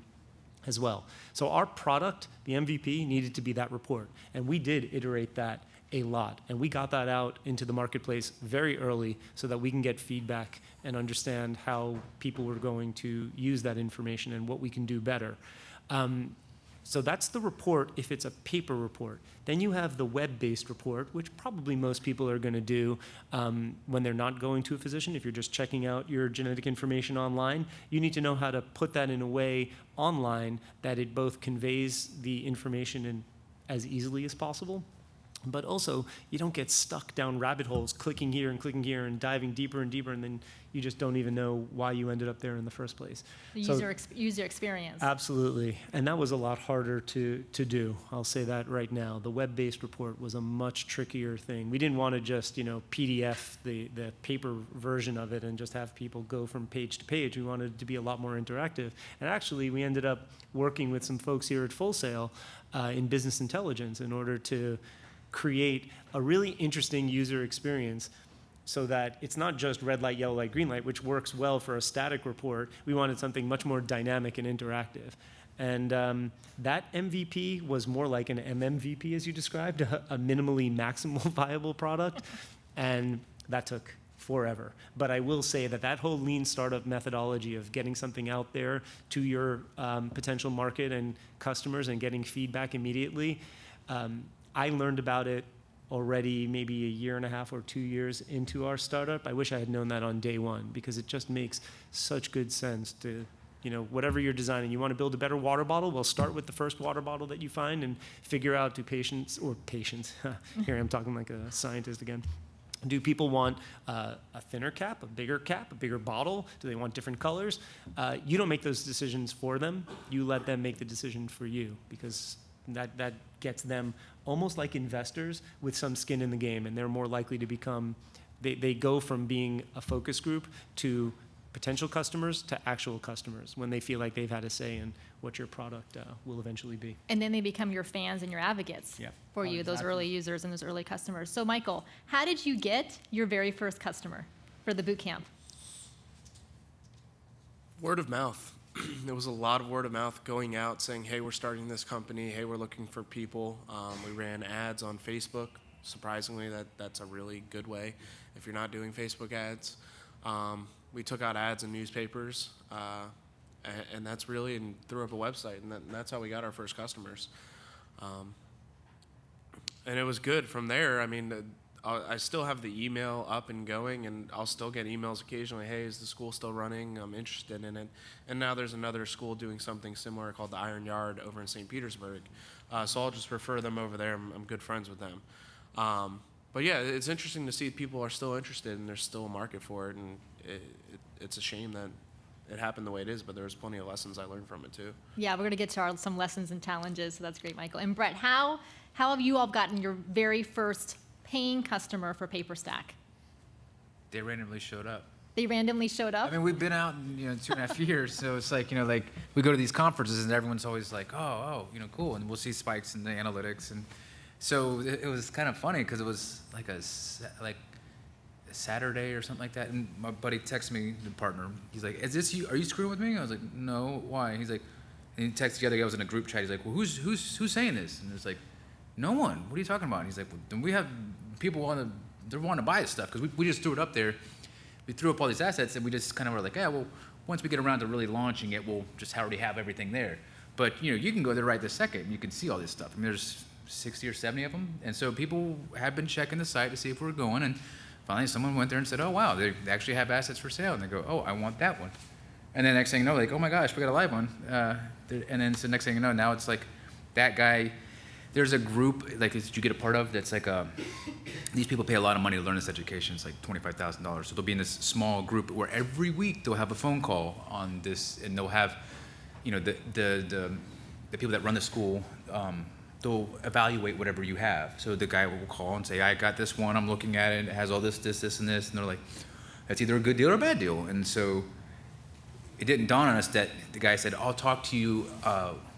as well. So our product, the MVP, needed to be that report. And we did iterate that a lot. And we got that out into the marketplace very early so that we can get feedback and understand how people were going to use that information and what we can do better. So that's the report if it's a paper report. Then you have the web-based report, which probably most people are going to do when they're not going to a physician. If you're just checking out your genetic information online, you need to know how to put that in a way online that it both conveys the information as easily as possible, but also you don't get stuck down rabbit holes, clicking here and diving deeper and deeper, and then you just don't even know why you ended up there in the first place. The So- user experience. Absolutely, and that was a lot harder to do. I'll say that right now. The web-based report was a much trickier thing. We didn't want to just, PDF the paper version of it and just have people go from page to page. We wanted it to be a lot more interactive. And actually, we ended up working with some folks here at Full Sail in business intelligence in order to create a really interesting user experience so that it's not just red light, yellow light, green light, which works well for a static report. We wanted something much more dynamic and interactive. And that MVP was more like an MMVP, as you described, a minimally maximal viable product. And that took forever. But I will say that whole lean startup methodology of getting something out there to your potential market and customers and getting feedback immediately, I learned about it already maybe a year and a half or 2 years into our startup. I wish I had known that on day one, because it just makes such good sense to, whatever you're designing. You want to build a better water bottle? Well, start with the first water bottle that you find and figure out, here I'm talking like a scientist again. Do people want a thinner cap, a bigger bottle? Do they want different colors? You don't make those decisions for them. You let them make the decision for you, because that gets them almost like investors with some skin in the game, and they're more likely to become, they go from being a focus group to potential customers to actual customers when they feel like they've had a say in what your product will eventually be. And then they become your fans and your advocates for you, those early users and those early customers. So Michael, how did you get your very first customer for the boot camp? Word of mouth. There was a lot of word of mouth going out saying, hey, we're starting this company. Hey, we're looking for people. We ran ads on Facebook. Surprisingly, that's a really good way if you're not doing Facebook ads. We took out ads in newspapers, and that's really, and threw up a website, and that's how we got our first customers. And it was good from there. I mean, I still have the email up and going, and I'll still get emails occasionally. Hey, is the school still running? I'm interested in it. And now there's another school doing something similar called the Iron Yard over in St. Petersburg. So I'll just refer them over there. I'm good friends with them. But yeah, it's interesting to see people are still interested and there's still a market for it. And it's a shame that it happened the way it is, but there's plenty of lessons I learned from it too. Yeah, we're going to get to some lessons and challenges, so that's great, Michael. And Brett, how have you all gotten your very first paying customer for PaperStack? They randomly showed up. They randomly showed up? I mean, we've been out in 2.5 years, so it's like, like we go to these conferences and everyone's always like, oh, cool, and we'll see spikes in the analytics, and so it was kind of funny because it was like a Saturday or something like that, and my buddy texted me, the partner. He's like, "Is this you? Are you screwing with me?" I was like, "No, why?" He's like, and he texted the other guy. I was in a group chat. He's like, "Well, who's saying this?" And it's like, "No one. What are you talking about?" And he's like, well, then we have people they're wanting to buy this stuff because we just threw it up there. We threw up all these assets, and we just kind of were like, "Yeah, well, once we get around to really launching it, we'll just already have everything there." But you can go there right this second, and you can see all this stuff. I mean, there's 60 or 70 of them, and so people have been checking the site to see if we're going, and finally someone went there and said, oh wow, they actually have assets for sale, and they go, oh, I want that one. And then next thing you know, like, oh my gosh, we got a live one. And then so next thing you know, now it's like that guy, there's a group like that you get a part of that's like these people pay a lot of money to learn this education. It's like $25,000. So they'll be in this small group where every week they'll have a phone call on this, and they'll have, the people that run the school, they'll evaluate whatever you have. So the guy will call and say, I got this one, I'm looking at it, it has all this, and this, and they're like, that's either a good deal or a bad deal. And so it didn't dawn on us that the guy said, I'll talk to you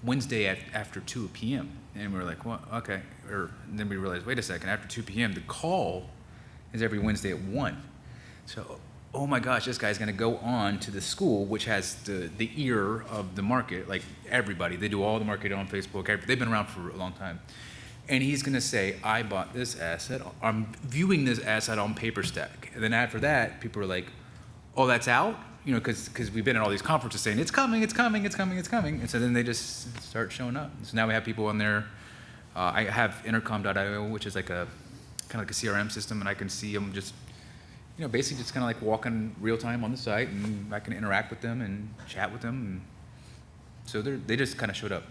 Wednesday after 2 p.m. And we were like, well, okay. And then we realized, wait a second, after 2 p.m., the call is every Wednesday at 1. So oh my gosh, this guy's going to go on to the school, which has the ear of the market, like everybody. They do all the marketing on Facebook. They've been around for a long time. And he's going to say, I bought this asset. I'm viewing this asset on PaperStack. And then after that, people are like, oh, that's out? You know, because we've been at all these conferences saying, it's coming, it's coming, it's coming, it's coming. And so then they just start showing up. So now we have people on there. I have intercom.io, which is like a kind of like a CRM system, and I can see them just, you know, basically just kind of like walking real time on the site, and I can interact with them and chat with them. And so they just kind of showed up.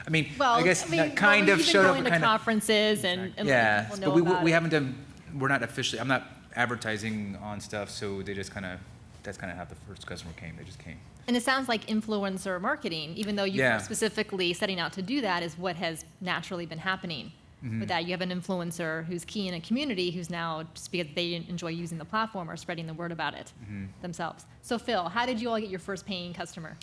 I mean, I guess that kind of showed up. Going to conferences and yeah, people know but about we it. haven't done. We're not officially. I'm not advertising on stuff, so they just kind of. That's kind of how the first customer came. They just came. And it sounds like influencer marketing, even though you Yeah. were specifically setting out to do that, is what has naturally been happening. With that, you have an influencer who's key in a community who's now, just because they enjoy using the platform, or spreading the word about it themselves. So Phil, how did you all get your first paying customer?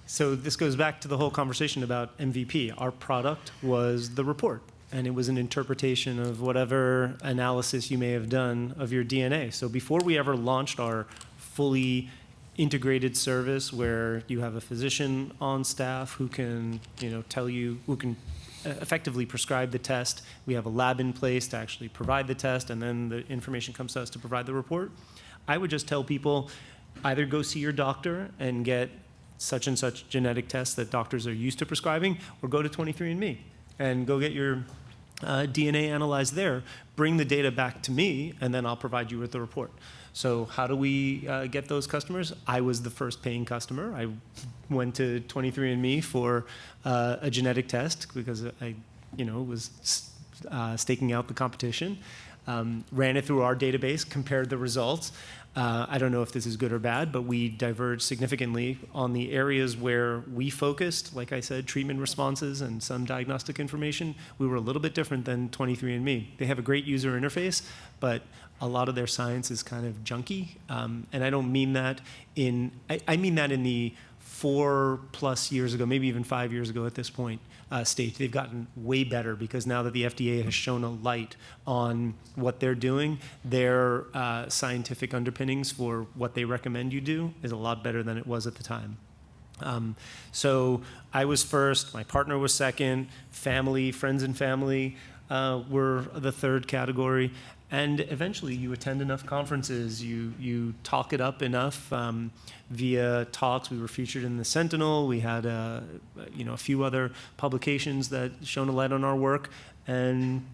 So this goes back to the whole conversation about MVP. Our product was the report, and it was an interpretation of whatever analysis you may have done of your DNA. So before we ever launched our fully integrated service, where you have a physician on staff who can, tell you, who can effectively prescribe the test. We have a lab in place to actually provide the test, and then the information comes to us to provide the report. I would just tell people, either go see your doctor and get such and such genetic tests that doctors are used to prescribing, or go to 23andMe and go get your DNA analyzed there, bring the data back to me, and then I'll provide you with the report. So how do we get those customers? I was the first paying customer. I went to 23andMe for a genetic test because I, was staking out the competition. Ran it through our database, compared the results. I don't know if this is good or bad, but we diverged significantly on the areas where we focused. Like I said, treatment responses and some diagnostic information. We were a little bit different than 23andMe. They have a great user interface, but a lot of their science is kind of junky. And I don't mean that I mean that in the 4+ years ago, maybe even 5 years ago at this point, stage. They've gotten way better because now that the FDA has shown a light on what they're doing, their scientific underpinnings for what they recommend you do is a lot better than it was at the time. So I was first, my partner was second, friends and family were the third category. And eventually you attend enough conferences, you talk it up enough via talks. We were featured in the Sentinel. We had a few other publications that shone a light on our work, and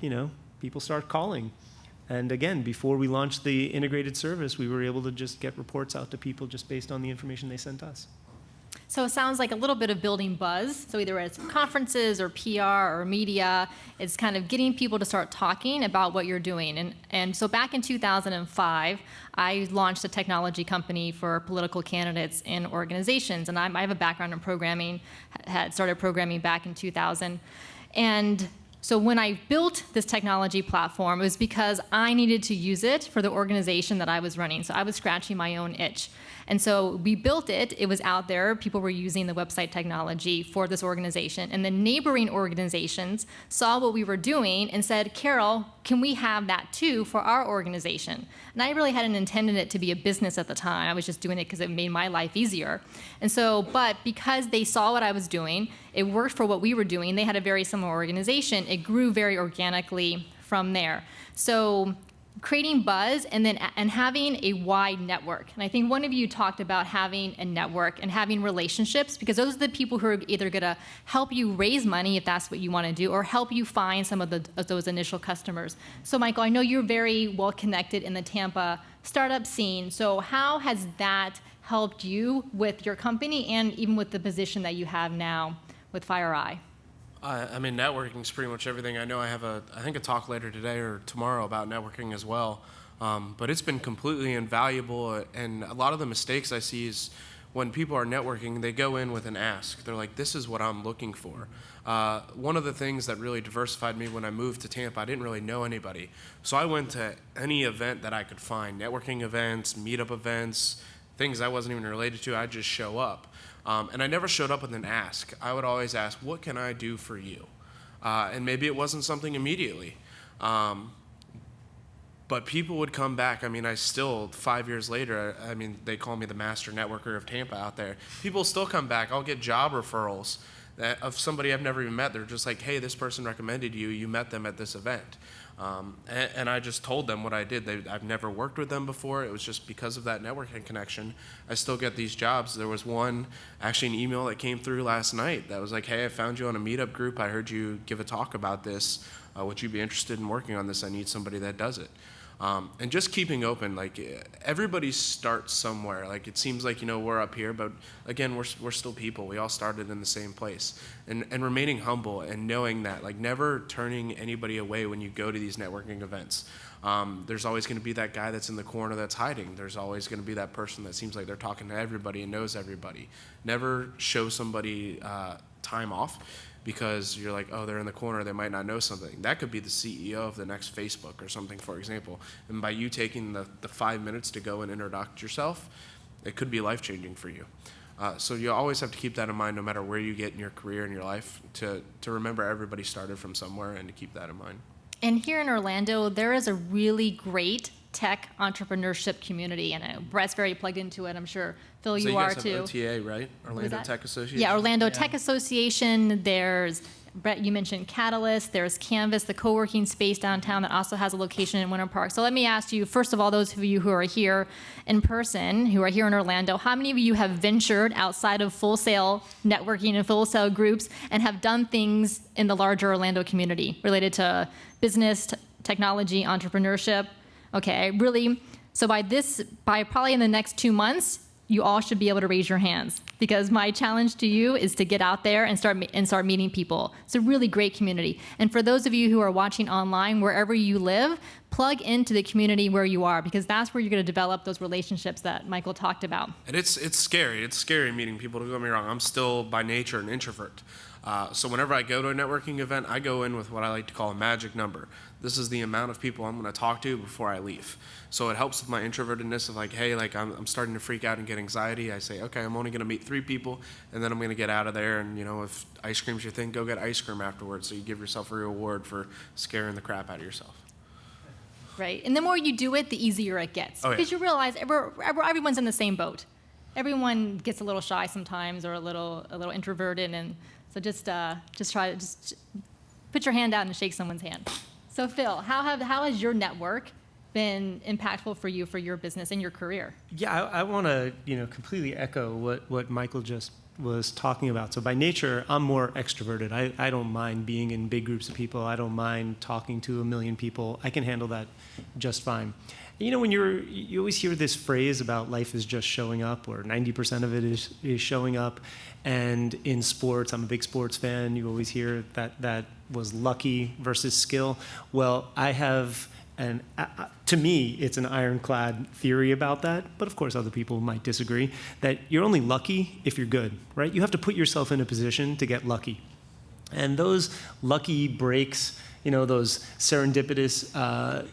people start calling. And again, before we launched the integrated service, we were able to just get reports out to people just based on the information they sent us. So it sounds like a little bit of building buzz. So either it's conferences or PR or media, it's kind of getting people to start talking about what you're doing. And so back in 2005, I launched a technology company for political candidates in organizations. And I have a background in programming, had started programming back in 2000. And so when I built this technology platform, it was because I needed to use it for the organization that I was running. So I was scratching my own itch. And so we built it. It was out there. People were using the website technology for this organization. And the neighboring organizations saw what we were doing and said, Carol, can we have that too for our organization? And I really hadn't intended it to be a business at the time. I was just doing it because it made my life easier. And so, but because they saw what I was doing, it worked for what we were doing. They had a very similar organization. It grew very organically from there. So creating buzz and having a wide network. And I think one of you talked about having a network and having relationships, because those are the people who are either going to help you raise money if that's what you want to do, or help you find some of those initial customers. So Michael, I know you're very well connected in the Tampa startup scene. So how has that helped you with your company and even with the position that you have now with FireEye? I mean, networking is pretty much everything. I know I have a talk later today or tomorrow about networking as well. But it's been completely invaluable. And a lot of the mistakes I see is when people are networking, they go in with an ask. They're like, this is what I'm looking for. One of the things that really diversified me when I moved to Tampa, I didn't really know anybody. So I went to any event that I could find, networking events, meetup events, things I wasn't even related to. I'd just show up. And I never showed up with an ask. I would always ask, what can I do for you? And maybe it wasn't something immediately. But people would come back. I mean, I still, 5 years later, I mean, they call me the master networker of Tampa out there. People still come back. I'll get job referrals of somebody I've never even met. They're just like, hey, this person recommended you. You met them at this event. And I just told them what I did. I've never worked with them before. It was just because of that networking connection. I still get these jobs. There was one, actually an email that came through last night that was like, hey, I found you on a meetup group. I heard you give a talk about this. Would you be interested in working on this? I need somebody that does it. And just keeping open, like everybody starts somewhere. Like it seems like, we're up here, but again, we're still people. We all started in the same place. And remaining humble and knowing that, like never turning anybody away when you go to these networking events. There's always going to be that guy that's in the corner that's hiding. There's always going to be that person that seems like they're talking to everybody and knows everybody. Never show somebody time off. Because you're like, oh, they're in the corner, they might not know something. That could be the CEO of the next Facebook or something, for example. And by you taking the 5 minutes to go and introduce yourself, it could be life-changing for you. So you always have to keep that in mind no matter where you get in your career and your life, to remember everybody started from somewhere and to keep that in mind. And here in Orlando, there is a really great tech entrepreneurship community, and Brett's very plugged into it. I'm sure, Phil, So you are guys too. have OTA, right? Orlando that? Tech Association? Yeah, Orlando Tech Association. There's, Brett, you mentioned Catalyst. There's Canvas, the co-working space downtown that also has a location in Winter Park. So let me ask you, first of all, those of you who are here in person, who are here in Orlando, how many of you have ventured outside of Full Sail networking and Full Sail groups and have done things in the larger Orlando community related to business, technology, entrepreneurship? Okay, really. So by probably in the next 2 months, you all should be able to raise your hands, because my challenge to you is to get out there and start meeting people. It's a really great community. And for those of you who are watching online, wherever you live, plug into the community where you are, because that's where you're going to develop those relationships that Michael talked about. And it's scary. It's scary meeting people, don't get me wrong. I'm still by nature an introvert. So whenever I go to a networking event, I go in with what I like to call a magic number. This is the amount of people I'm going to talk to before I leave. So it helps with my introvertedness of like, hey, like I'm starting to freak out and get anxiety. I say, okay, I'm only going to meet 3 people, and then I'm going to get out of there. And if ice cream's your thing, go get ice cream afterwards. So you give yourself a reward for scaring the crap out of yourself. Right, and the more you do it, the easier it gets. Oh, yeah. Because you realize everyone's in the same boat. Everyone gets a little shy sometimes, or a little introverted, and so just put your hand out and shake someone's hand. So Phil, how has your network been impactful for you, for your business and your career? Yeah, I want to completely echo what Michael just was talking about. So by nature, I'm more extroverted. I don't mind being in big groups of people. I don't mind talking to 1 million people. I can handle that just fine. When you always hear this phrase about life is just showing up, or 90% of it is showing up. And in sports, I'm a big sports fan. You always hear that was lucky versus skill. Well, I have to me, it's an ironclad theory about that, but of course other people might disagree, that you're only lucky if you're good, right? You have to put yourself in a position to get lucky. And those lucky breaks, those serendipitous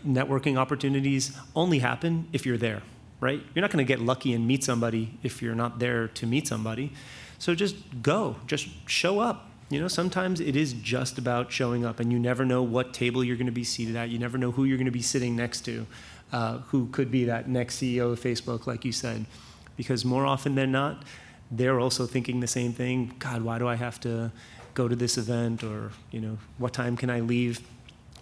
networking opportunities only happen if you're there, right? You're not going to get lucky and meet somebody if you're not there to meet somebody. So just go, just show up. Sometimes it is just about showing up, and you never know what table you're going to be seated at. You never know who you're going to be sitting next to, who could be that next CEO of Facebook, like you said. Because more often than not, they're also thinking the same thing. God, why do I have to go to this event? Or, what time can I leave?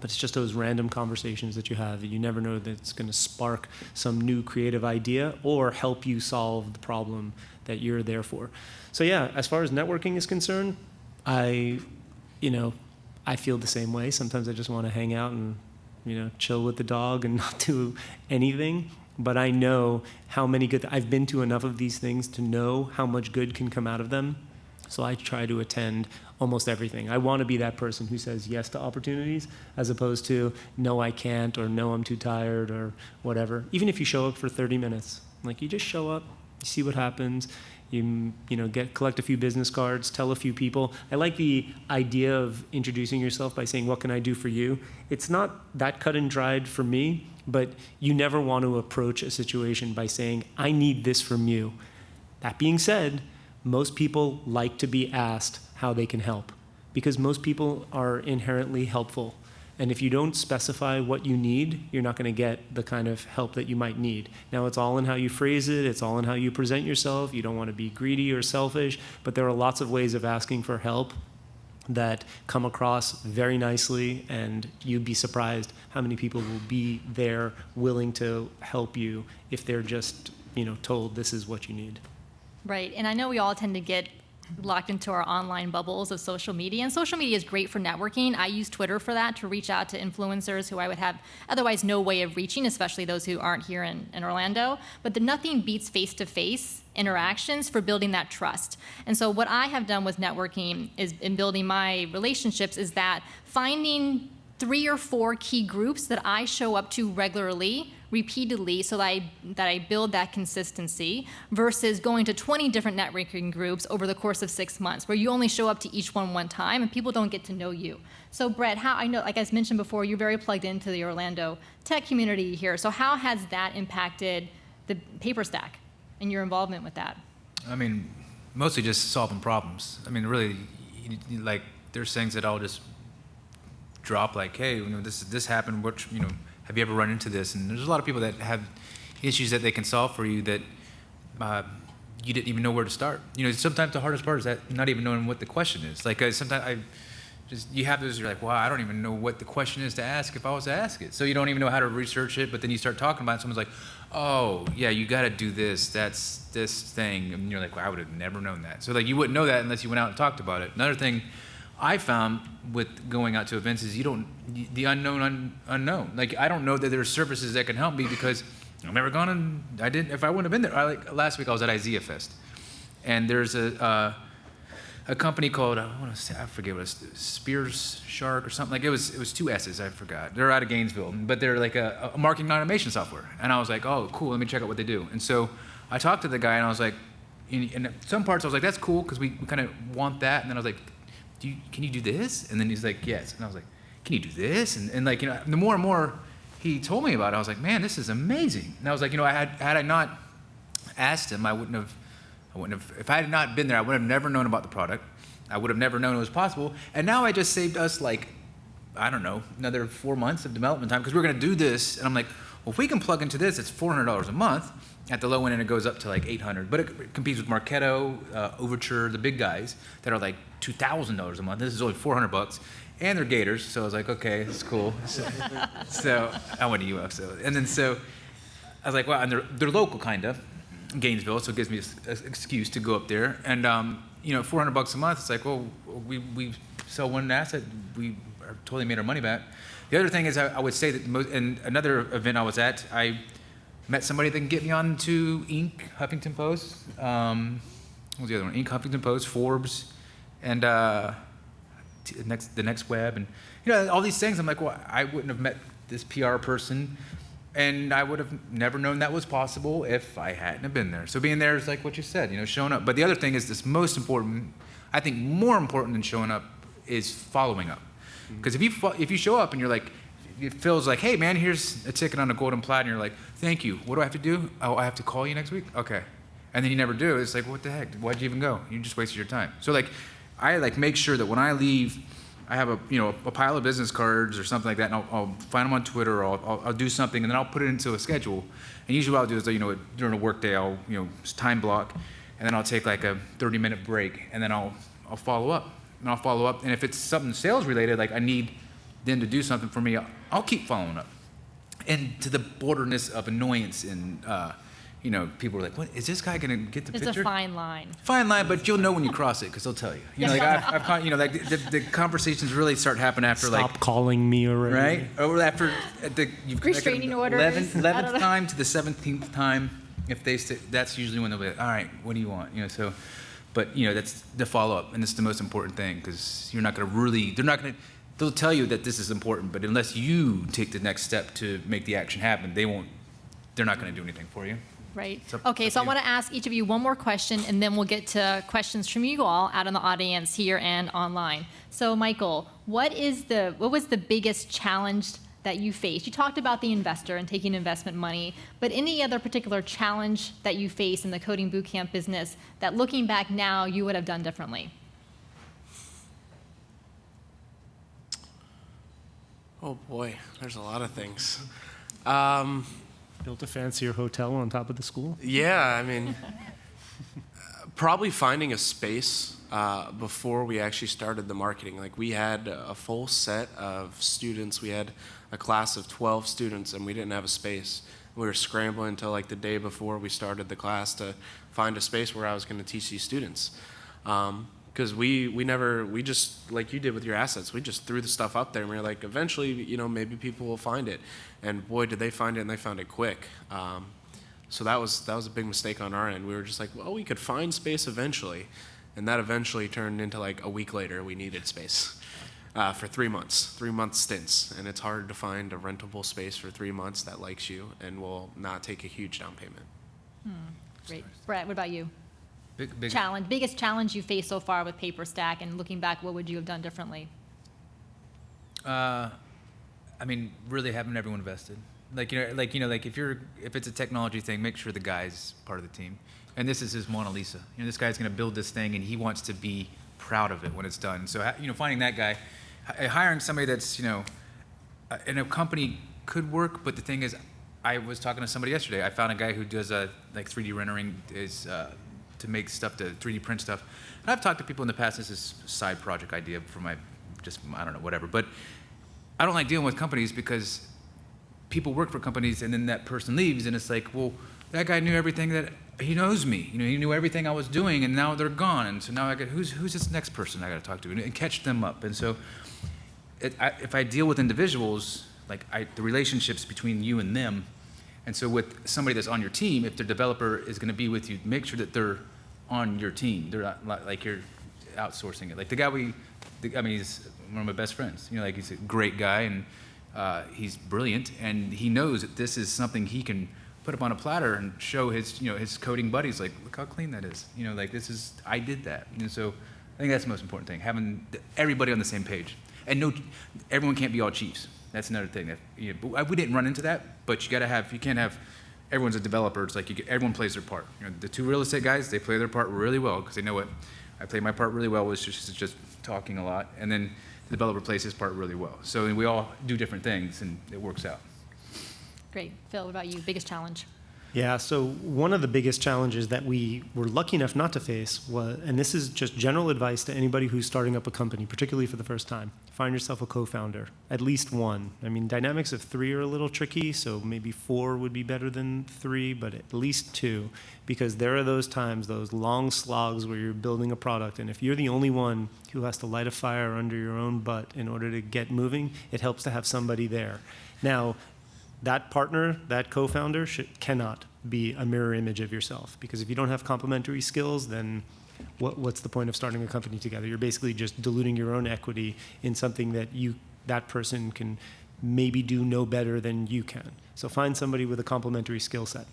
But it's just those random conversations that you have. You never know that it's going to spark some new creative idea or help you solve the problem that you're there for. So yeah, as far as networking is concerned, I feel the same way. Sometimes I just want to hang out and, chill with the dog and not do anything. But I know how many I've been to enough of these things to know how much good can come out of them. So I try to attend almost everything. I want to be that person who says yes to opportunities, as opposed to no, I can't, or no, I'm too tired, or whatever. Even if you show up for 30 minutes, you just show up, you see what happens. You collect a few business cards, tell a few people. I like the idea of introducing yourself by saying, what can I do for you? It's not that cut and dried for me, but you never want to approach a situation by saying, I need this from you. That being said, most people like to be asked how they can help, because most people are inherently helpful. And if you don't specify what you need, you're not going to get the kind of help that you might need. Now, it's all in how you phrase it. It's all in how you present yourself. You don't want to be greedy or selfish, but there are lots of ways of asking for help that come across very nicely, and you'd be surprised how many people will be there willing to help you if they're just, told this is what you need. Right, and I know we all tend to get locked into our online bubbles of social media, and social media is great for networking. I use Twitter for that, to reach out to influencers who I would have otherwise no way of reaching, especially those who aren't here in Orlando. But nothing beats face-to-face interactions for building that trust. And so what I have done with networking is in building my relationships is that finding 3 or 4 key groups that I show up to regularly, repeatedly, so that I build that consistency, versus going to 20 different networking groups over the course of 6 months, where you only show up to each one time and people don't get to know you. So Brett, how, I know, like I mentioned before, you're very plugged into the Orlando tech community here. So how has that impacted the paper stack and your involvement with that? I mean, mostly just solving problems. I mean, really, like, there's things that I'll just drop, like, hey, this happened, what, have you ever run into this? And there's a lot of people that have issues that they can solve for you that you didn't even know where to start. Sometimes the hardest part is that not even knowing what the question is. Like, sometimes you have those, you're like, wow, I don't even know what the question is to ask if I was to ask it. So you don't even know how to research it, but then you start talking about it, someone's like, oh, yeah, you got to do this, that's this thing. And you're like, well, I would have never known that. So, like, you wouldn't know that unless you went out and talked about it. Another thing I found with going out to events is the unknown. Like, I don't know that there's services that can help me because I've never gone and if I wouldn't have been there. Last week I was at IZEA Fest, and there's a company called, I forget what it's, Spears Shark or something. Like, it was 2 S's, I forgot. They're out of Gainesville, but they're like a marketing automation software. And I was like, oh, cool, let me check out what they do. And so I talked to the guy, and I was like, in some parts I was like, that's cool, because we kind of want that. And then I was like, can you do this? And then he's like, yes. And I was like, can you do this? And like, the more and more he told me about it, I was like, man, this is amazing. And I was like, had I not asked him, I wouldn't have, if I had not been there, I would have never known about the product. I would have never known it was possible. And now I just saved us, like, I don't know, another 4 months of development time, because we're going to do this. And I'm like, well, if we can plug into this, it's $400 a month. At the low end, and it goes up to like $800. But it competes with Marketo, Overture, the big guys that are like $2,000 a month. This is only $400, and they're Gators. So I was like, okay, that's cool. So I went to UF. And then I was like, well, and they're local, kind of, Gainesville, so it gives me an excuse to go up there. And $400 a month. It's like, well, we sell one asset, we are totally made our money back. The other thing is, I would say that and another event I was at, I met somebody that can get me on to Inc., Huffington Post. What was the other one? Inc., Huffington Post, Forbes, and the next web, and all these things. I'm like, well, I wouldn't have met this PR person, and I would have never known that was possible if I hadn't have been there. So being there is like what you said, showing up. But the other thing is this most important, I think more important than showing up, is following up. Because if you show up and you're like, it feels like, hey, man, here's a ticket on a golden platter, and you're like, thank you. What do I have to do? Oh, I have to call you next week? Okay. And then you never do. It's like, what the heck? Why'd you even go? You just wasted your time. So, like, I make sure that when I leave, I have a pile of business cards or something like that, and I'll find them on Twitter, or I'll do something, and then I'll put it into a schedule. And usually what I'll do is, during a work day, I'll time block, and then I'll take like a 30-minute break, and then I'll follow up. And if it's something sales related, like I need them to do something for me, I'll keep following up. And to the borderness of annoyance, and people are like, "What is this guy gonna get the picture?" It's a fine line. Fine line, but you'll know when you cross it, because they'll tell you. The conversations really start happening after Stop calling me already. right, or after you've Restraining orders. 11th time to the 17th time. If they say, that's usually when they'll be like, "All right, what do you want?" So. But that's the follow up, and it's the most important thing, because you're not gonna they'll tell you that this is important, but unless you take the next step to make the action happen, they're not going to do anything for you. Right. Okay, so I want to ask each of you one more question, and then we'll get to questions from you all out in the audience here and online. So, Michael, what was the biggest challenge that you faced? You talked about the investor and taking investment money, but any other particular challenge that you face in the coding bootcamp business that, looking back now, you would have done differently? Oh boy, there's a lot of things. Built a fancier hotel on top of the school? Yeah, I mean, probably finding a space before we actually started the marketing. Like, we had a full set of students. We had a class of 12 students, and we didn't have a space. We were scrambling until like the day before we started the class to find a space where I was going to teach these students. Because we just, like you did with your assets, we just threw the stuff up there, and we were like, eventually, maybe people will find it. And boy, did they find it, and they found it quick. So that was a big mistake on our end. We were just like, well, we could find space eventually. And that eventually turned into like a week later, we needed space for 3 months, 3-month stints. And it's hard to find a rentable space for 3 months that likes you and will not take a huge down payment. Great. Brett, what about you? Big Biggest challenge you faced so far with PaperStack, and looking back, what would you have done differently? I mean, really having everyone invested. Like if it's a technology thing, make sure the guy's part of the team. And this is his Mona Lisa. This guy's going to build this thing, and he wants to be proud of it when it's done. So finding that guy, hiring somebody that's in a company could work. But the thing is, I was talking to somebody yesterday. I found a guy who does like 3D rendering to make stuff, to 3D print stuff. And I've talked to people in the past. This is a side project idea for I don't know, whatever. But I don't like dealing with companies because people work for companies and then that person leaves, and it's like, well, that guy knew everything that he knows me. He knew everything I was doing, and now they're gone. And so now I got who's this next person I got to talk to and catch them up. And so if I deal with individuals, like the relationships between you and them. And so with somebody that's on your team, if their developer is going to be with you, make sure that they're on your team. They're not like you're outsourcing it. Like the guy he's one of my best friends. Like he's a great guy, and he's brilliant, and he knows that this is something he can put up on a platter and show his his coding buddies, like, look how clean that is. Like I did that. So I think that's the most important thing, having everybody on the same page. And everyone can't be all chiefs. That's another thing. But we didn't run into that, but you can't have, everyone's a developer. It's like everyone plays their part. The two real estate guys, they play their part really well because they know what, I play my part really well, which is just talking a lot. And then the developer plays his part really well. So we all do different things, and it works out. Great. Phil, what about you? Biggest challenge? Yeah, so one of the biggest challenges that we were lucky enough not to face was, and this is just general advice to anybody who's starting up a company, particularly for the first time, find yourself a co-founder, at least one. I mean, dynamics of 3 are a little tricky, so maybe 4 would be better than 3, but at least 2, because there are those times, those long slogs where you're building a product, and if you're the only one who has to light a fire under your own butt in order to get moving, it helps to have somebody there. Now, that partner, that co-founder cannot be a mirror image of yourself, because if you don't have complementary skills, then what's the point of starting a company together? You're basically just diluting your own equity in something that person can maybe do no better than you can. So find somebody with a complementary skill set.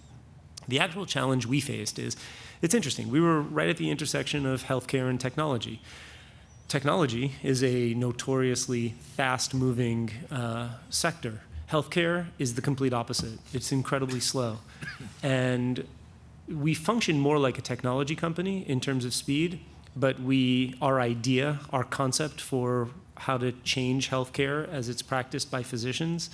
The actual challenge we faced is, it's interesting. We were right at the intersection of healthcare and technology. Technology is a notoriously fast-moving sector. Healthcare is the complete opposite. It's incredibly slow. And we function more like a technology company in terms of speed, but our concept for how to change healthcare as it's practiced by physicians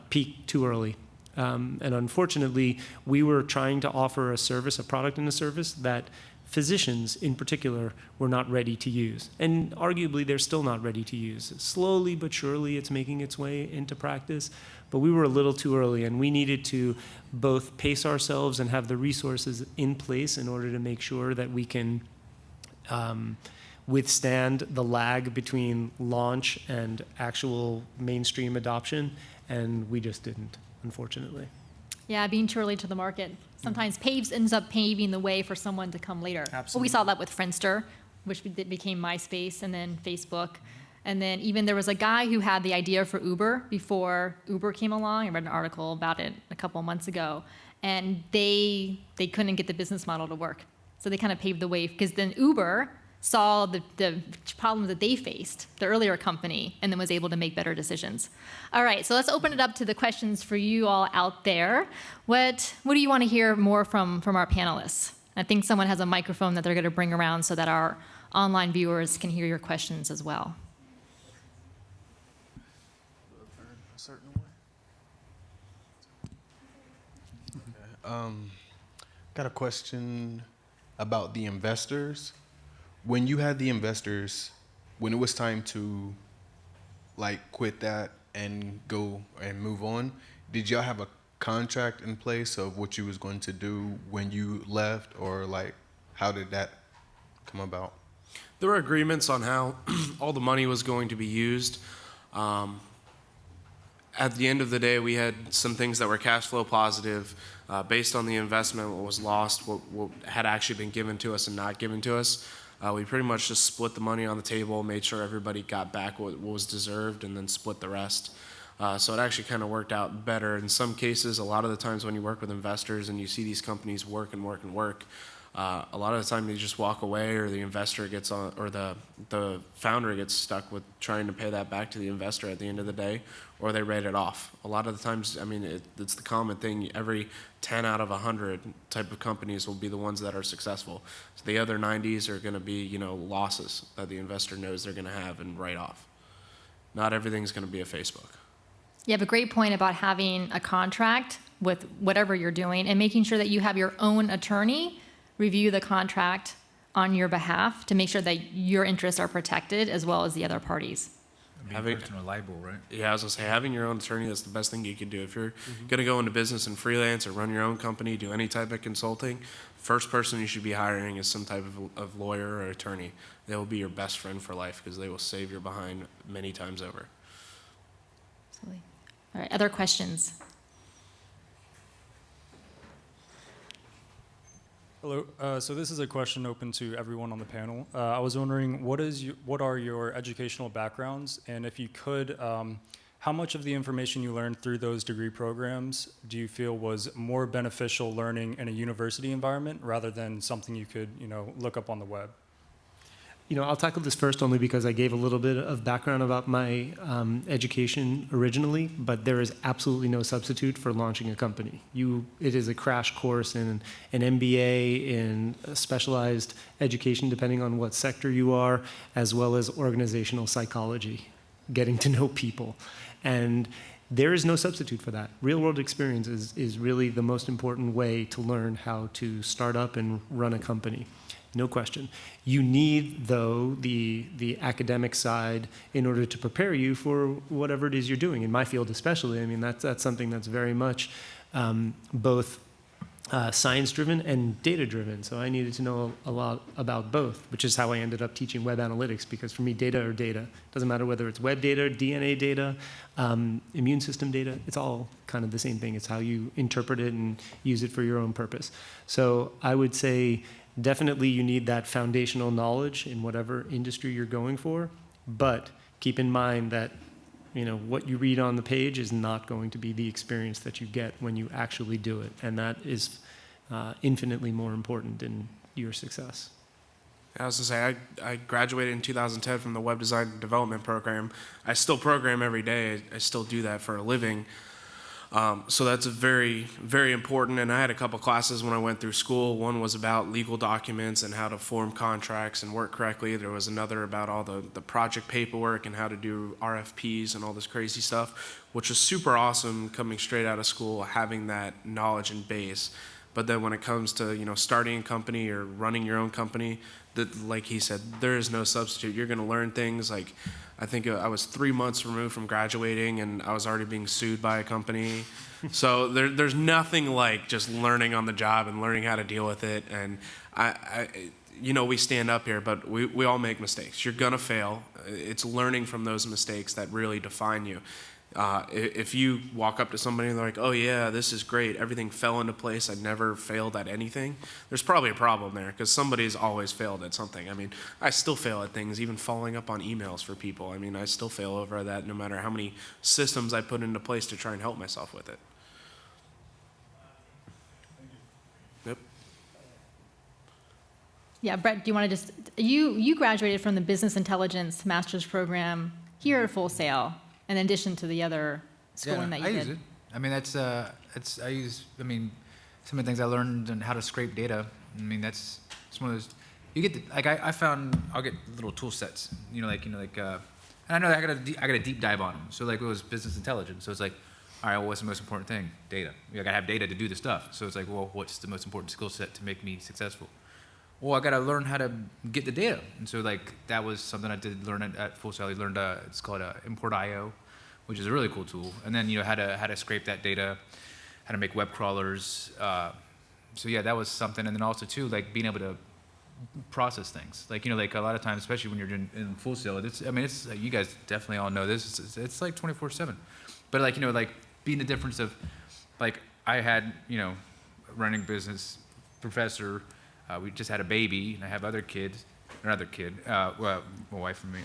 peaked too early. And unfortunately, we were trying to offer a product and a service that physicians in particular were not ready to use. And arguably, they're still not ready to use. Slowly but surely, it's making its way into practice. But we were a little too early, and we needed to both pace ourselves and have the resources in place in order to make sure that we can withstand the lag between launch and actual mainstream adoption, and we just didn't, unfortunately. Yeah, being too early to the market sometimes ends up paving the way for someone to come later. Absolutely. Well, we saw that with Friendster, which became MySpace, and then Facebook. And then even there was a guy who had the idea for Uber before Uber came along. I read an article about it a couple of months ago. And they couldn't get the business model to work. So they kind of paved the way, because then Uber saw the problems that they faced, the earlier company, and then was able to make better decisions. All right, so let's open it up to the questions for you all out there. What do you want to hear more from our panelists? I think someone has a microphone that they're going to bring around so that our online viewers can hear your questions as well. certain way. Got a question about the investors. When you had the investors, when it was time to like quit that and go and move on, did y'all have a contract in place of what you was going to do when you left, or like how did that come about? There were agreements on how all the money was going to be used. At the end of the day, we had some things that were cash flow positive based on the investment, what was lost, what had actually been given to us and not given to us. We pretty much just split the money on the table, made sure everybody got back what was deserved, and then split the rest. So it actually kind of worked out better. In some cases, a lot of the times when you work with investors and you see these companies work and work and work, a lot of the time they just walk away, or the investor gets on, or the founder gets stuck with trying to pay that back to the investor at the end of the day, or they write it off. A lot of the times, I mean, it's the common thing. Every 10 out of 100 type of companies will be the ones that are successful. So the other 90s are going to be, losses that the investor knows they're going to have and write off. Not everything's going to be a Facebook. You have a great point about having a contract with whatever you're doing and making sure that you have your own attorney review the contract on your behalf to make sure that your interests are protected as well as the other parties. Being personal liable, right? Yeah, I was going to say, having your own attorney, that's the best thing you can do. If you're going to go into business and freelance or run your own company, do any type of consulting, first person you should be hiring is some type of lawyer or attorney. They will be your best friend for life because they will save your behind many times over. Absolutely. All right, other questions? Hello. So this is a question open to everyone on the panel. I was wondering, what are your educational backgrounds, and if you could, how much of the information you learned through those degree programs do you feel was more beneficial learning in a university environment rather than something you could, look up on the web? I'll tackle this first only because I gave a little bit of background about my education originally, but there is absolutely no substitute for launching a company. It is a crash course in an MBA, in specialized education, depending on what sector you are, as well as organizational psychology, getting to know people. And there is no substitute for that. Real-world experience is really the most important way to learn how to start up and run a company. No question. You need, though, the academic side in order to prepare you for whatever it is you're doing. In my field especially, I mean, that's something that's very much both science-driven and data-driven. So I needed to know a lot about both, which is how I ended up teaching web analytics, because for me, data are data. Doesn't matter whether it's web data, DNA data, immune system data. It's all kind of the same thing. It's how you interpret it and use it for your own purpose. So I would say, definitely you need that foundational knowledge in whatever industry you're going for, but keep in mind that what you read on the page is not going to be the experience that you get when you actually do it, and that is infinitely more important in your success. I was going to say, I graduated in 2010 from the web design and development program. I still program every day. I still do that for a living. So that's very, very important. And I had a couple classes when I went through school. One was about legal documents and how to form contracts and work correctly. There was another about all the project paperwork and how to do RFPs and all this crazy stuff, which was super awesome coming straight out of school, having that knowledge and base. But then when it comes to, starting a company or running your own company, like he said, there is no substitute. You're going to learn things like, I think I was 3 months removed from graduating and I was already being sued by a company. So there's nothing like just learning on the job and learning how to deal with it. And we stand up here, but we all make mistakes. You're going to fail. It's learning from those mistakes that really define you. If you walk up to somebody and they're like, oh yeah, this is great, everything fell into place, I never failed at anything, there's probably a problem there, because somebody's always failed at something. I mean, I still fail at things, even following up on emails for people. I mean, I still fail over that no matter how many systems I put into place to try and help myself with it. Yep. Yeah, Brett, do you want to you graduated from the Business Intelligence Master's Program here at Full Sail, in addition to the other schooling that you I did. use it. I mean, some of the things I learned on how to scrape data. I mean, it's one of those, you get, I found, I'll get little tool sets, I And I know that I got a deep dive on them. So like it was business intelligence. So it's like, all right, well, what's the most important thing? Data. I got to have data to do the stuff. So it's like, well, what's the most important skill set to make me successful? Well, I got to learn how to get the data. And so like that was something I did learn at Full Sail. I learned it's called Import.io, which is a really cool tool. And then how to scrape that data, how to make web crawlers. So yeah, that was something. And then also too, like being able to process things. Like like a lot of times, especially when you're in Full Sail, it's you guys definitely all know this. It's like 24/7. But like like being the difference of like I had running business professor. We just had a baby, and I have another kid, well, my wife and me.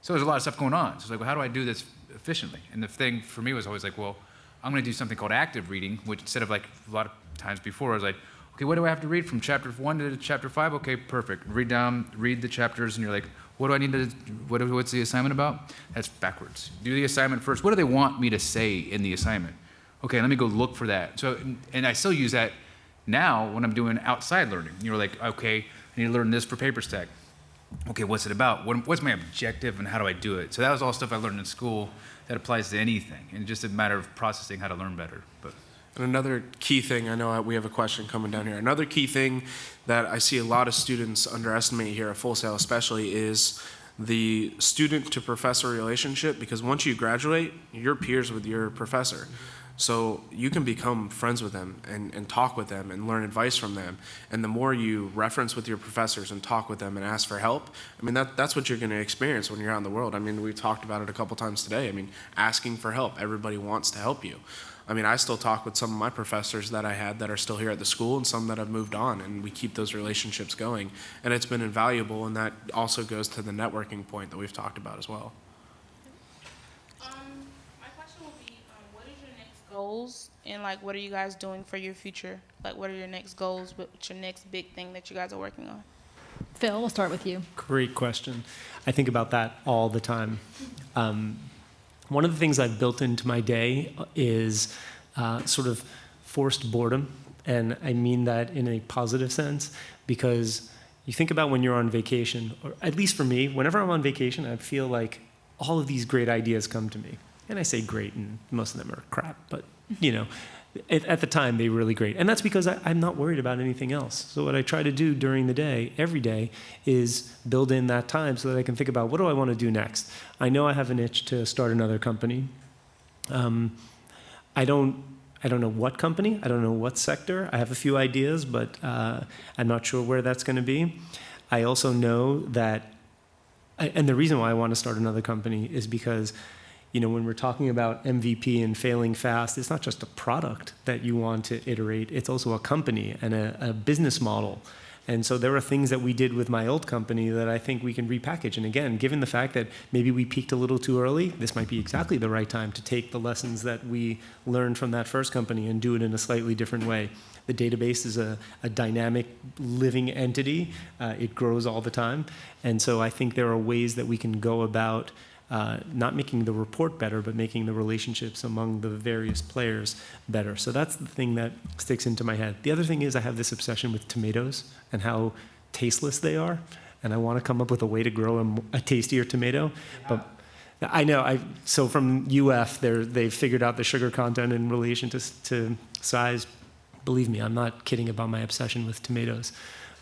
So there's a lot of stuff going on. So it's like, well, how do I do this efficiently? And the thing for me was always like, well, I'm going to do something called active reading, which instead of like a lot of times before, I was like, okay, what do I have to read from chapter 1 to chapter 5? Okay, perfect. Read the chapters, and you're like, what do I need to? What's the assignment about? That's backwards. Do the assignment first. What do they want me to say in the assignment? Okay, let me go look for that. So, and I still use that now when I'm doing outside learning. You're like, okay, I need to learn this for PaperStack. Okay, what's it about? What's my objective and how do I do it? So that was all stuff I learned in school that applies to anything. And it's just a matter of processing how to learn better. But And another key thing, I know we have a question coming down here. Another key thing that I see a lot of students underestimate here at Full Sail especially is the student to professor relationship, because once you graduate, you're peers with your professor. So you can become friends with them and talk with them and learn advice from them. And the more you reference with your professors and talk with them and ask for help, I mean, that's what you're going to experience when you're out in the world. I mean, we've talked about it a couple times today. I mean, asking for help. Everybody wants to help you. I mean, I still talk with some of my professors that I had that are still here at the school and some that have moved on, and we keep those relationships going. And it's been invaluable, and that also goes to the networking point that we've talked about as well. My question will be, what is your next goals, and like, what are you guys doing for your future? Like, what are your next goals? What's your next big thing that you guys are working on? Phil, we'll start with you. Great question. I think about that all the time. One of the things I've built into my day is sort of forced boredom, and I mean that in a positive sense, because you think about when you're on vacation, or at least for me, whenever I'm on vacation, I feel like all of these great ideas come to me. And I say great, and most of them are crap, but at the time, they were really great. And that's because I'm not worried about anything else. So what I try to do during the day, every day, is build in that time so that I can think about, what do I want to do next? I know I have an itch to start another company. I don't know what company. I don't know what sector. I have a few ideas, but I'm not sure where that's going to be. I also know that, and the reason why I want to start another company is because when we're talking about MVP and failing fast, it's not just a product that you want to iterate, it's also a company and a business model. And so there are things that we did with my old company that I think we can repackage. And again, given the fact that maybe we peaked a little too early, this might be exactly the right time to take the lessons that we learned from that first company and do it in a slightly different way. The database is a dynamic, living entity. It grows all the time. And so I think there are ways that we can go about not making the report better, but making the relationships among the various players better. So that's the thing that sticks into my head. The other thing is I have this obsession with tomatoes and how tasteless they are, and I want to come up with a way to grow a tastier tomato. But I know, so from UF, they've figured out the sugar content in relation to size. Believe me, I'm not kidding about my obsession with tomatoes.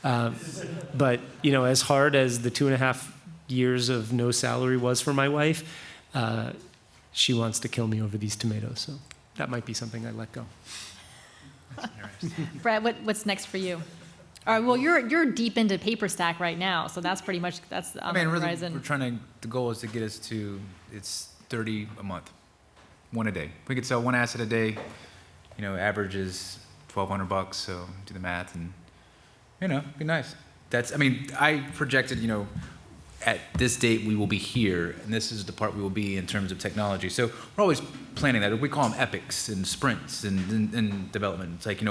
But as hard as the 2.5 years of no salary was for my wife, she wants to kill me over these tomatoes. So that might be something I let go. Brad, what's next for you? Well, you're deep into PaperStack right now, so that's pretty much on the horizon. We're trying to. The goal is to get us to it's 30 a month, one a day. If we could sell one asset a day, average is $1,200. So do the math, and be nice. I projected, at this date we will be here, and this is the part we will be in terms of technology. So we're always planning that. We call them epics and sprints in development. It's like,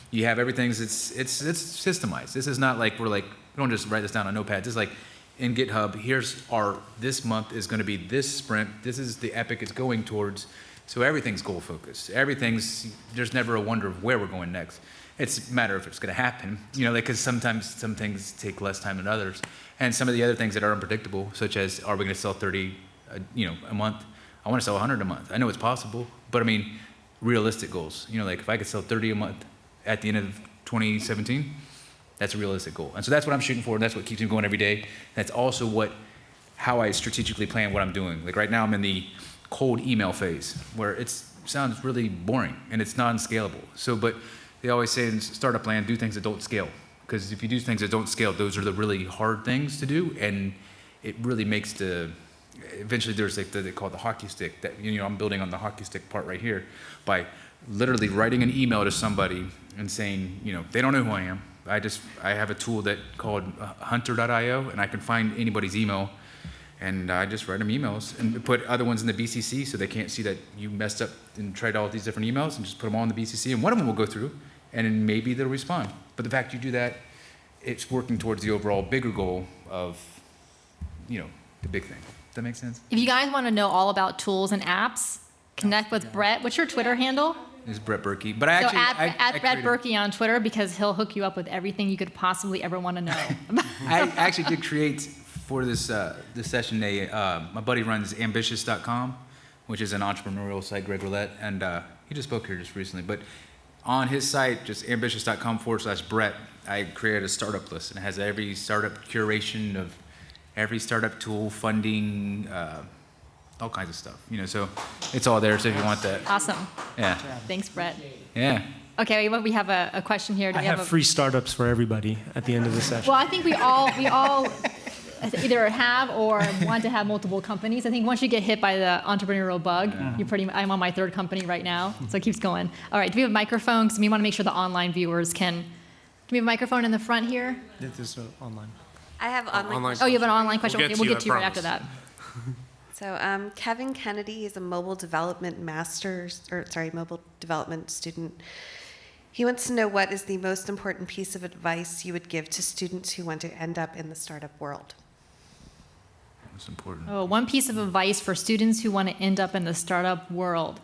you have everything, it's systemized. This is not like we don't just write this down on Notepad. This is like in GitHub, this month is going to be this sprint. This is the epic it's going towards. So everything's goal focused. There's never a wonder of where we're going next. It's a matter of if it's going to happen, because sometimes some things take less time than others. And some of the other things that are unpredictable, such as, are we going to sell 30 a month. I want to sell 100 a month. I know it's possible, but I mean, realistic goals. Like if I could sell 30 a month at the end of 2017, that's a realistic goal. And so that's what I'm shooting for, and that's what keeps me going every day. That's also how I strategically plan what I'm doing. Like right now I'm in the cold email phase where it sounds really boring and it's non-scalable. But they always say in startup land, do things that don't scale. Because if you do things that don't scale, those are the really hard things to do, and it really makes eventually there's like they call it the hockey stick that, I'm building on the hockey stick part right here by literally writing an email to somebody and saying, they don't know who I am. I have a tool called hunter.io, and I can find anybody's email, and I just write them emails and put other ones in the BCC so they can't see that you messed up and tried all these different emails, and just put them all in the BCC, and one of them will go through, and then maybe they'll respond. But the fact you do that, it's working towards the overall bigger goal of, the big thing. Does that make sense? If you guys want to know all about tools and apps, connect with Brett. What's your Twitter handle? It's Brett Berkey. But I actually... at Brett Berkey on Twitter, because he'll hook you up with everything you could possibly ever want to know. I actually did create for this session my buddy runs ambitious.com, which is an entrepreneurial site, Greg Roulette, and he just spoke here just recently. But on his site, just ambitious.com/Brett, I created a startup list, and it has every startup curation of every startup tool, funding, all kinds of stuff. So it's all there. So if you want that, Awesome. yeah, Thanks, Brett. yeah. Okay, we have a question here. Do I we have free startups for everybody at the end of the session. Well, I think we all either have or want to have multiple companies. I think once you get hit by the entrepreneurial bug, I'm on my third company right now, so it keeps going. All right, do we have a microphone? Because we want to make sure the online viewers can. Do we have a microphone in the front here? There's online. I have online. Oh, you have an online question? We'll get Okay, we'll to get to you, you I right after that. So Kevin Kennedy is a mobile development mobile development student. He wants to know what is the most important piece of advice you would give to students who want to end up in the startup world. That's important. Oh, one piece of advice for students who want to end up in the startup world.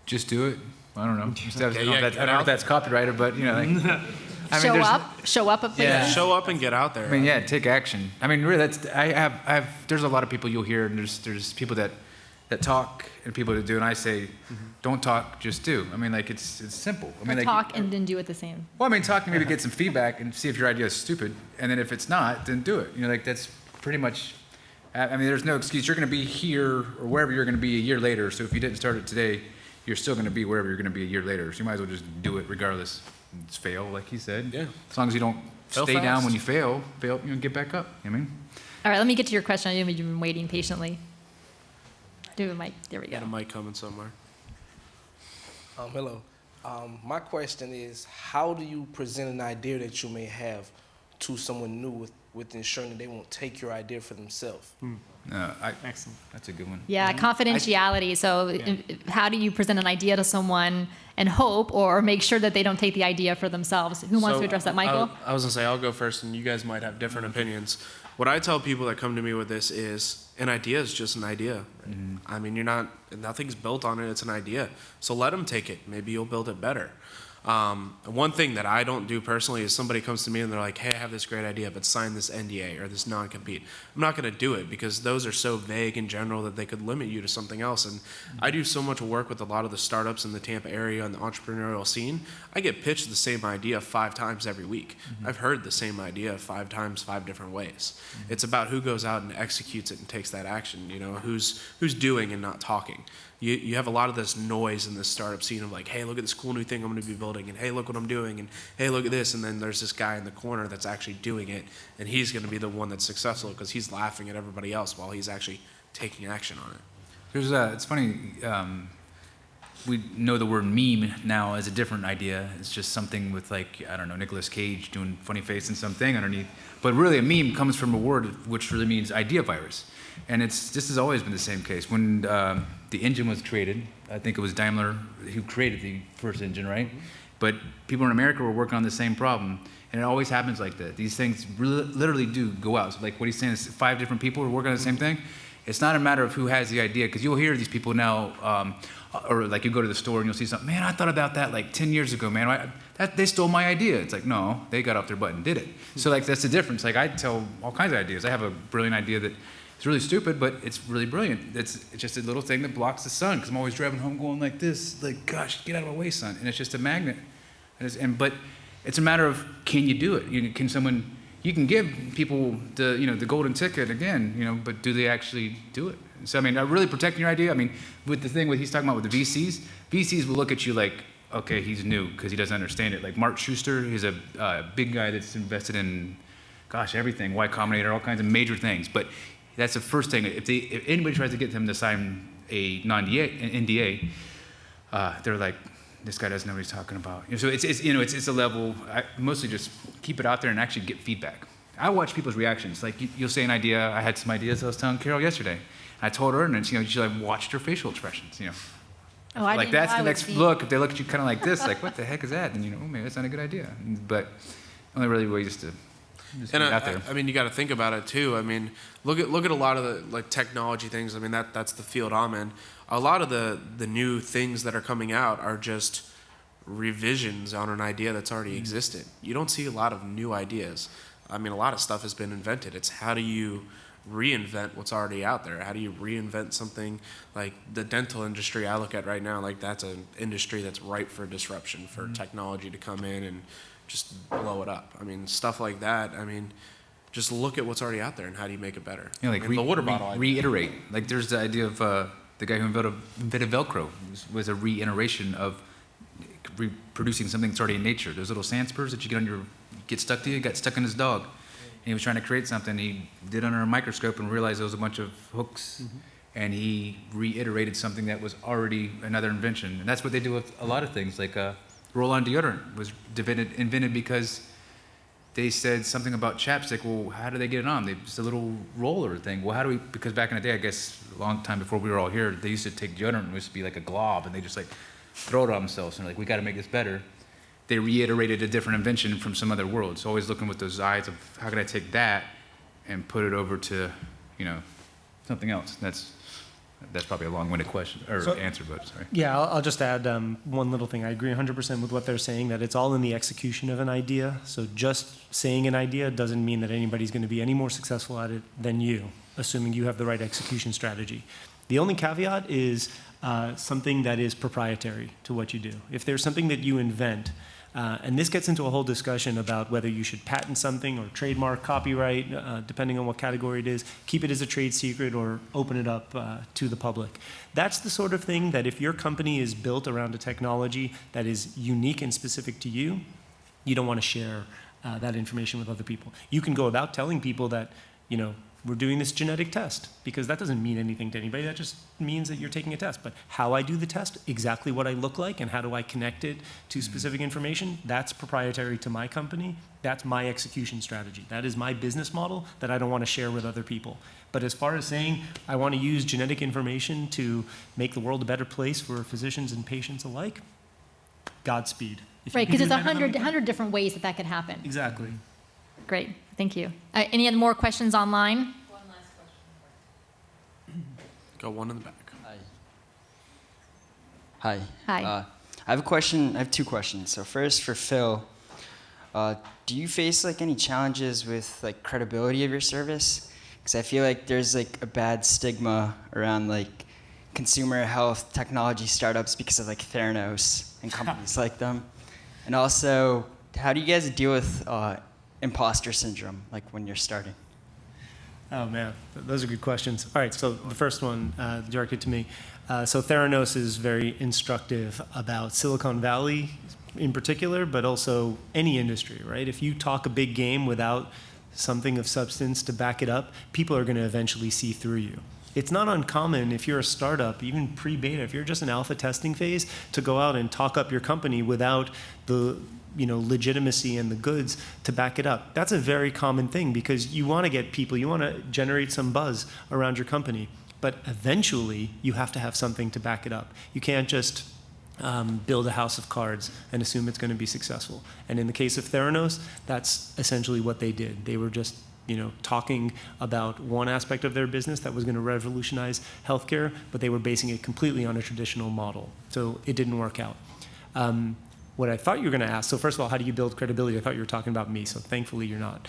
Just do it. I don't know. I don't know if that's copyrighted, but Show up at the Yeah. Show up and get out there. I mean, yeah, take action. I mean, really, there's a lot of people you'll hear, and there's people that talk and people that do, and I say, don't talk, just do. I mean, like, it's simple. I mean, Or talk and then do it the same. Well, I mean, talk and maybe get some feedback and see if your idea is stupid, and then if it's not, then do it. That's pretty much, I mean, there's no excuse. You're going to be here or wherever you're going to be a year later, so if you didn't start it today, you're still going to be wherever you're going to be a year later, so you might as well just do it regardless. It's fail, like he said. Yeah. As long as you don't Fail stay down fast. when you fail, get back up. I mean, All right, let me get to your question. I know you've been waiting patiently. Do a mic. There we go. Got a mic coming somewhere. Hello. My question is, how do you present an idea that you may have to someone new with ensuring that they won't take your idea for themselves? Excellent. that's a good one. Yeah, confidentiality. So how do you present an idea to someone and hope or make sure that they don't take the idea for themselves? Who wants to address that, Michael? I was going to say, I'll go first, and you guys might have different opinions. What I tell people that come to me with this is, an idea is just an idea. I mean, nothing's built on it, it's an idea. So let them take it. Maybe you'll build it better. One thing that I don't do personally is somebody comes to me and they're like, hey, I have this great idea, but sign this NDA or this non-compete. I'm not going to do it because those are so vague in general that they could limit you to something else. And I do so much work with a lot of the startups in the Tampa area and the entrepreneurial scene. I get pitched the same idea 5 times every week. I've heard the same idea 5 times, 5 different ways. It's about who goes out and executes it and takes that action, who's doing and not talking. You have a lot of this noise in this startup scene of like, hey, look at this cool new thing I'm going to be building, and hey, look what I'm doing, and hey, look at this, and then there's this guy in the corner that's actually doing it, and he's going to be the one that's successful because he's laughing at everybody else while he's actually taking action on it. It's funny, we know the word meme now as a different idea. It's just something with Nicolas Cage doing funny face and something underneath. But really a meme comes from a word which really means idea virus. And this has always been the same case. When the engine was created, I think it was Daimler who created the first engine, right? But people in America were working on the same problem. And it always happens like that. These things literally do go out. So like what he's saying is 5 different people are working on the same thing. It's not a matter of who has the idea, because you'll hear these people now, or like you go to the store and you'll see something, man, I thought about that like 10 years ago, man. They stole my idea. It's like, no, they got off their butt and did it. So like that's the difference. Like I tell all kinds of ideas. I have a brilliant idea that It's really stupid, but it's really brilliant. It's just a little thing that blocks the sun, because I'm always driving home going like this, like, gosh, get out of my way, son. And it's just a magnet. But it's a matter of, can you do it? You can give people the golden ticket again, but do they actually do it? So, I mean, really protecting your idea. I mean, with the thing what he's talking about with the VCs will look at you like, okay, he's new because he doesn't understand it. Like Mark Schuster, he's a big guy that's invested in, everything, Y Combinator, all kinds of major things. But that's the first thing. If anybody tries to get them to sign an NDA, they're like, this guy doesn't know what he's talking about. So it's a level. I mostly just keep it out there and actually get feedback. I watch people's reactions. Like you'll say an idea. I had some ideas I was telling Carol yesterday. I told her, and she watched her facial expressions. Oh, I like didn't know that's I the would next see. look. If they look at you kind of like this, like what the heck is that? Then oh, maybe that's not a good idea. But only really way is to just get it out there. I mean, you got to think about it too. I mean, look at a lot of the technology things. I mean, that's the field I'm in. A lot of the new things that are coming out are just revisions on an idea that's already existed. You don't see a lot of new ideas. I mean, a lot of stuff has been invented. It's how do you reinvent what's already out there? How do you reinvent something like the dental industry I look at right now? Like that's an industry that's ripe for disruption, for technology to come in and just blow it up. I mean, stuff like that. I mean, just look at what's already out there and how do you make it better? Like the water bottle idea. Reiterate. Like there's the idea of the guy who invented Velcro was a reiteration of reproducing something that's already in nature. Those little sand spurs that you get stuck to you, got stuck in his dog. And he was trying to create something. He did under a microscope and realized there was a bunch of hooks. And he reiterated something that was already another invention. And that's what they do with a lot of things. Like roll-on deodorant was invented because they said something about chapstick. Well, how do they get it on? It's a little roller thing. Well, because back in the day, I guess a long time before we were all here, they used to take deodorant and it used to be like a glob, and they just throw it on themselves. And they're like, we got to make this better. They reiterated a different invention from some other world. So always looking with those eyes of how can I take that and put it over to, something else. That's probably a long-winded question or answer, but sorry. Yeah, I'll just add one little thing. I agree 100% with what they're saying, that it's all in the execution of an idea. So just saying an idea doesn't mean that anybody's going to be any more successful at it than you, assuming you have the right execution strategy. The only caveat is something that is proprietary to what you do. If there's something that you invent, and this gets into a whole discussion about whether you should patent something or trademark, copyright, depending on what category it is, keep it as a trade secret or open it up to the public. That's the sort of thing that if your company is built around a technology that is unique and specific to you, you don't want to share that information with other people. You can go about telling people that, we're doing this genetic test, because that doesn't mean anything to anybody. That just means that you're taking a test. But how I do the test, exactly what I look like, and how do I connect it to specific information, that's proprietary to my company. That's my execution strategy. That is my business model that I don't want to share with other people. But as far as saying I want to use genetic information to make the world a better place for physicians and patients alike, Godspeed. Right, because there's 100 different ways that could happen. Exactly. Great, thank you. Any other more questions online? One last question. Go one in the back. Hi. Hi. I have two questions. So first, for Phil, do you face any challenges with credibility of your service? Because I feel like there's a bad stigma around consumer health technology startups because of Theranos and companies like them. And also, how do you guys deal with imposter syndrome, when you're starting? Oh man, those are good questions. All right, so the first one directed to me. So Theranos is very instructive about Silicon Valley in particular, but also any industry, right? If you talk a big game without something of substance to back it up, people are going to eventually see through you. It's not uncommon if you're a startup, even pre-beta, if you're just in alpha testing phase, to go out and talk up your company without the legitimacy and the goods to back it up. That's a very common thing because you want to get people, you want to generate some buzz around your company, but eventually you have to have something to back it up. You can't just build a house of cards and assume it's going to be successful. And in the case of Theranos, that's essentially what they did. They were just talking about one aspect of their business that was going to revolutionize healthcare, but they were basing it completely on a traditional model. So it didn't work out. What I thought you were going to ask, so first of all, how do you build credibility? I thought you were talking about me, so thankfully you're not.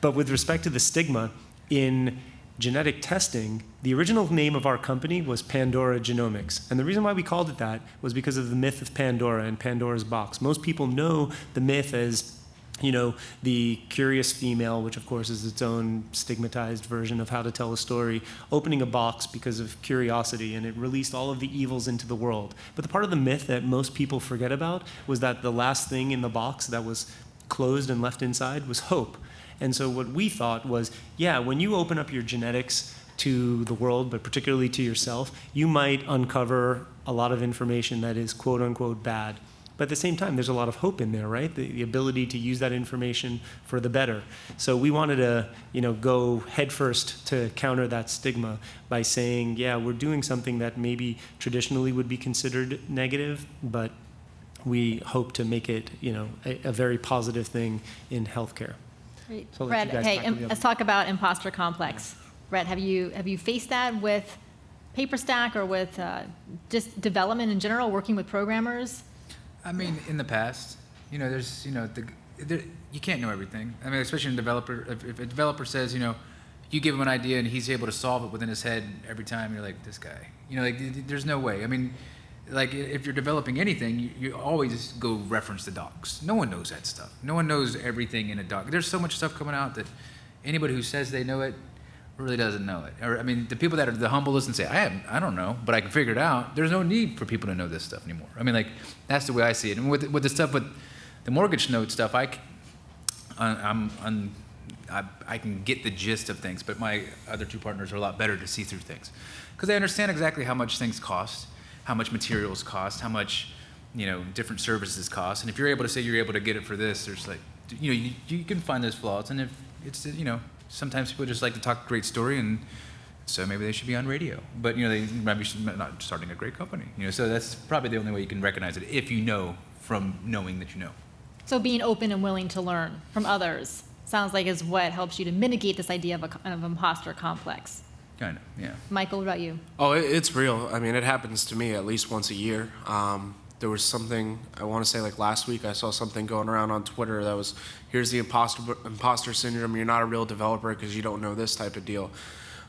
But with respect to the stigma, in genetic testing, the original name of our company was Pandora Genomics. And the reason why we called it that was because of the myth of Pandora and Pandora's box. Most people know the myth as, you know, the curious female, which of course is its own stigmatized version of how to tell a story, opening a box because of curiosity, and it released all of the evils into the world. But the part of the myth that most people forget about was that the last thing in the box that was closed and left inside was hope. And so what we thought was, yeah, when you open up your genetics to the world, but particularly to yourself, you might uncover a lot of information that is quote unquote bad. But at the same time, there's a lot of hope in there, right? The ability to use that information for the better. So we wanted to, you know, go headfirst to counter that stigma by saying, yeah, we're doing something that maybe traditionally would be considered negative, but we hope to make it, you know, a very positive thing in healthcare. Great. So I'll let Brett, you guys okay, tackle the other let's talk about imposter complex. Brett, have you faced that with PaperStack or with just development in general, working with programmers? I mean, in the past, you know, there's, you know, you can't know everything. I mean, especially in a developer. If a developer says, you know, you give him an idea and he's able to solve it within his head every time, you're like, this guy. You know, like, there's no way. I mean, like, if you're developing anything, you always go reference the docs. No one knows that stuff. No one knows everything in a doc. There's so much stuff coming out that anybody who says they know it really doesn't know it. Or, I mean, the people that are the humblest and say, I don't know, but I can figure it out, there's no need for people to know this stuff anymore. I mean, like, that's the way I see it. And with the stuff with the mortgage note stuff, I can get the gist of things, but my other two partners are a lot better to see through things. Because they understand exactly how much things cost, how much materials cost, how much, you know, different services cost. And if you're able to say you're able to get it for this, there's like, you know, you can find those flaws. And if it's, you know, sometimes people just like to talk a great story, and so maybe they should be on radio. But, you know, they might be not starting a great company. You know, so that's probably the only way you can recognize it, if you know from knowing that you know. So being open and willing to learn from others sounds like is what helps you to mitigate this idea of imposter complex. Kind of, yeah. Michael, what about you? Oh, it's real. I mean, it happens to me at least once a year. There was something, I want to say like last week, I saw something going around on Twitter that was, here's the imposter syndrome, you're not a real developer because you don't know this type of deal.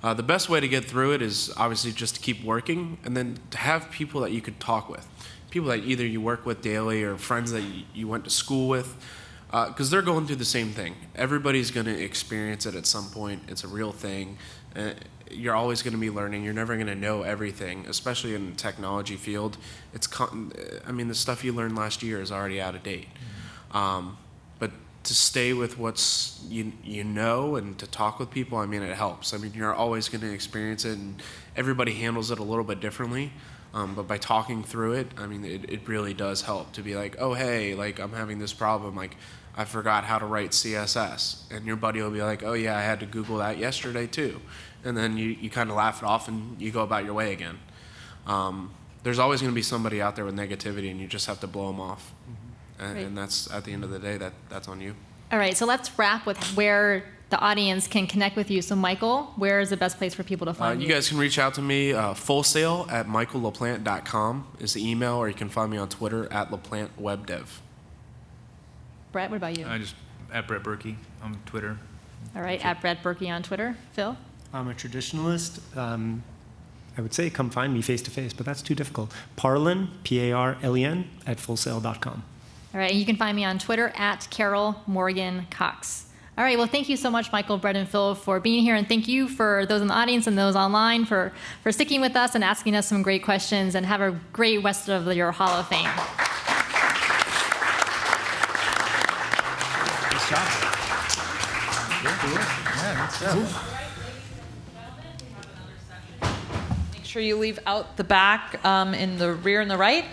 The best way to get through it is obviously just to keep working, and then to have people that you could talk with. People that either you work with daily or friends that you went to school with, because they're going through the same thing. Everybody's going to experience it at some point. It's a real thing. You're always going to be learning. You're never going to know everything, especially in the technology field. I mean, the stuff you learned last year is already out of date. But to stay with what's you know and to talk with people, I mean, it helps. I mean, you're always going to experience it, and everybody handles it a little bit differently. But by talking through it, I mean, it really does help to be like, oh, hey, like, I'm having this problem. Like, I forgot how to write CSS. And your buddy will be like, oh, yeah, I had to Google that yesterday, too. And then you kind of laugh it off and you go about your way again. There's always going to be somebody out there with negativity, and you just have to blow them off. And that's, at the end of the day, that's on you. All right, so let's wrap with where the audience can connect with you. So Michael, where is the best place for people to find you? You guys can reach out to me, fullsale@michaellaplante.com is the email, or you can find me on Twitter @LaPlanteWebDev. Brett, what about you? I just, @Brett Berkey on Twitter. All right, @Brett Berkey on Twitter. Phil? I'm a traditionalist. I would say come find me face to face, but that's too difficult. Parlen, Parlen, @fullsale.com. All right, and you can find me on Twitter @CarolMorganCox. All right, well, thank you so much, Michael, Brett, and Phil, for being here, and thank you for those in the audience and those online for sticking with us and asking us some great questions, and have a great rest of your Hall of Fame. Nice job. Yeah, good stuff. Make sure you leave out the back in the rear and the right,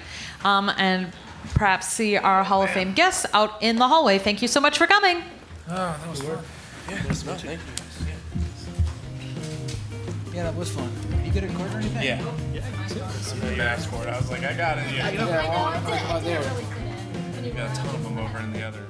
and perhaps see our Hall of Fame guests out in the hallway. Thank you so much for coming. Oh, that was fun. Yeah, thank you. Yeah, that was fun. You good at court or anything? Yeah. I asked for it. I was like, I got it. Yeah. Yeah, right there. You got a ton of them over in the other.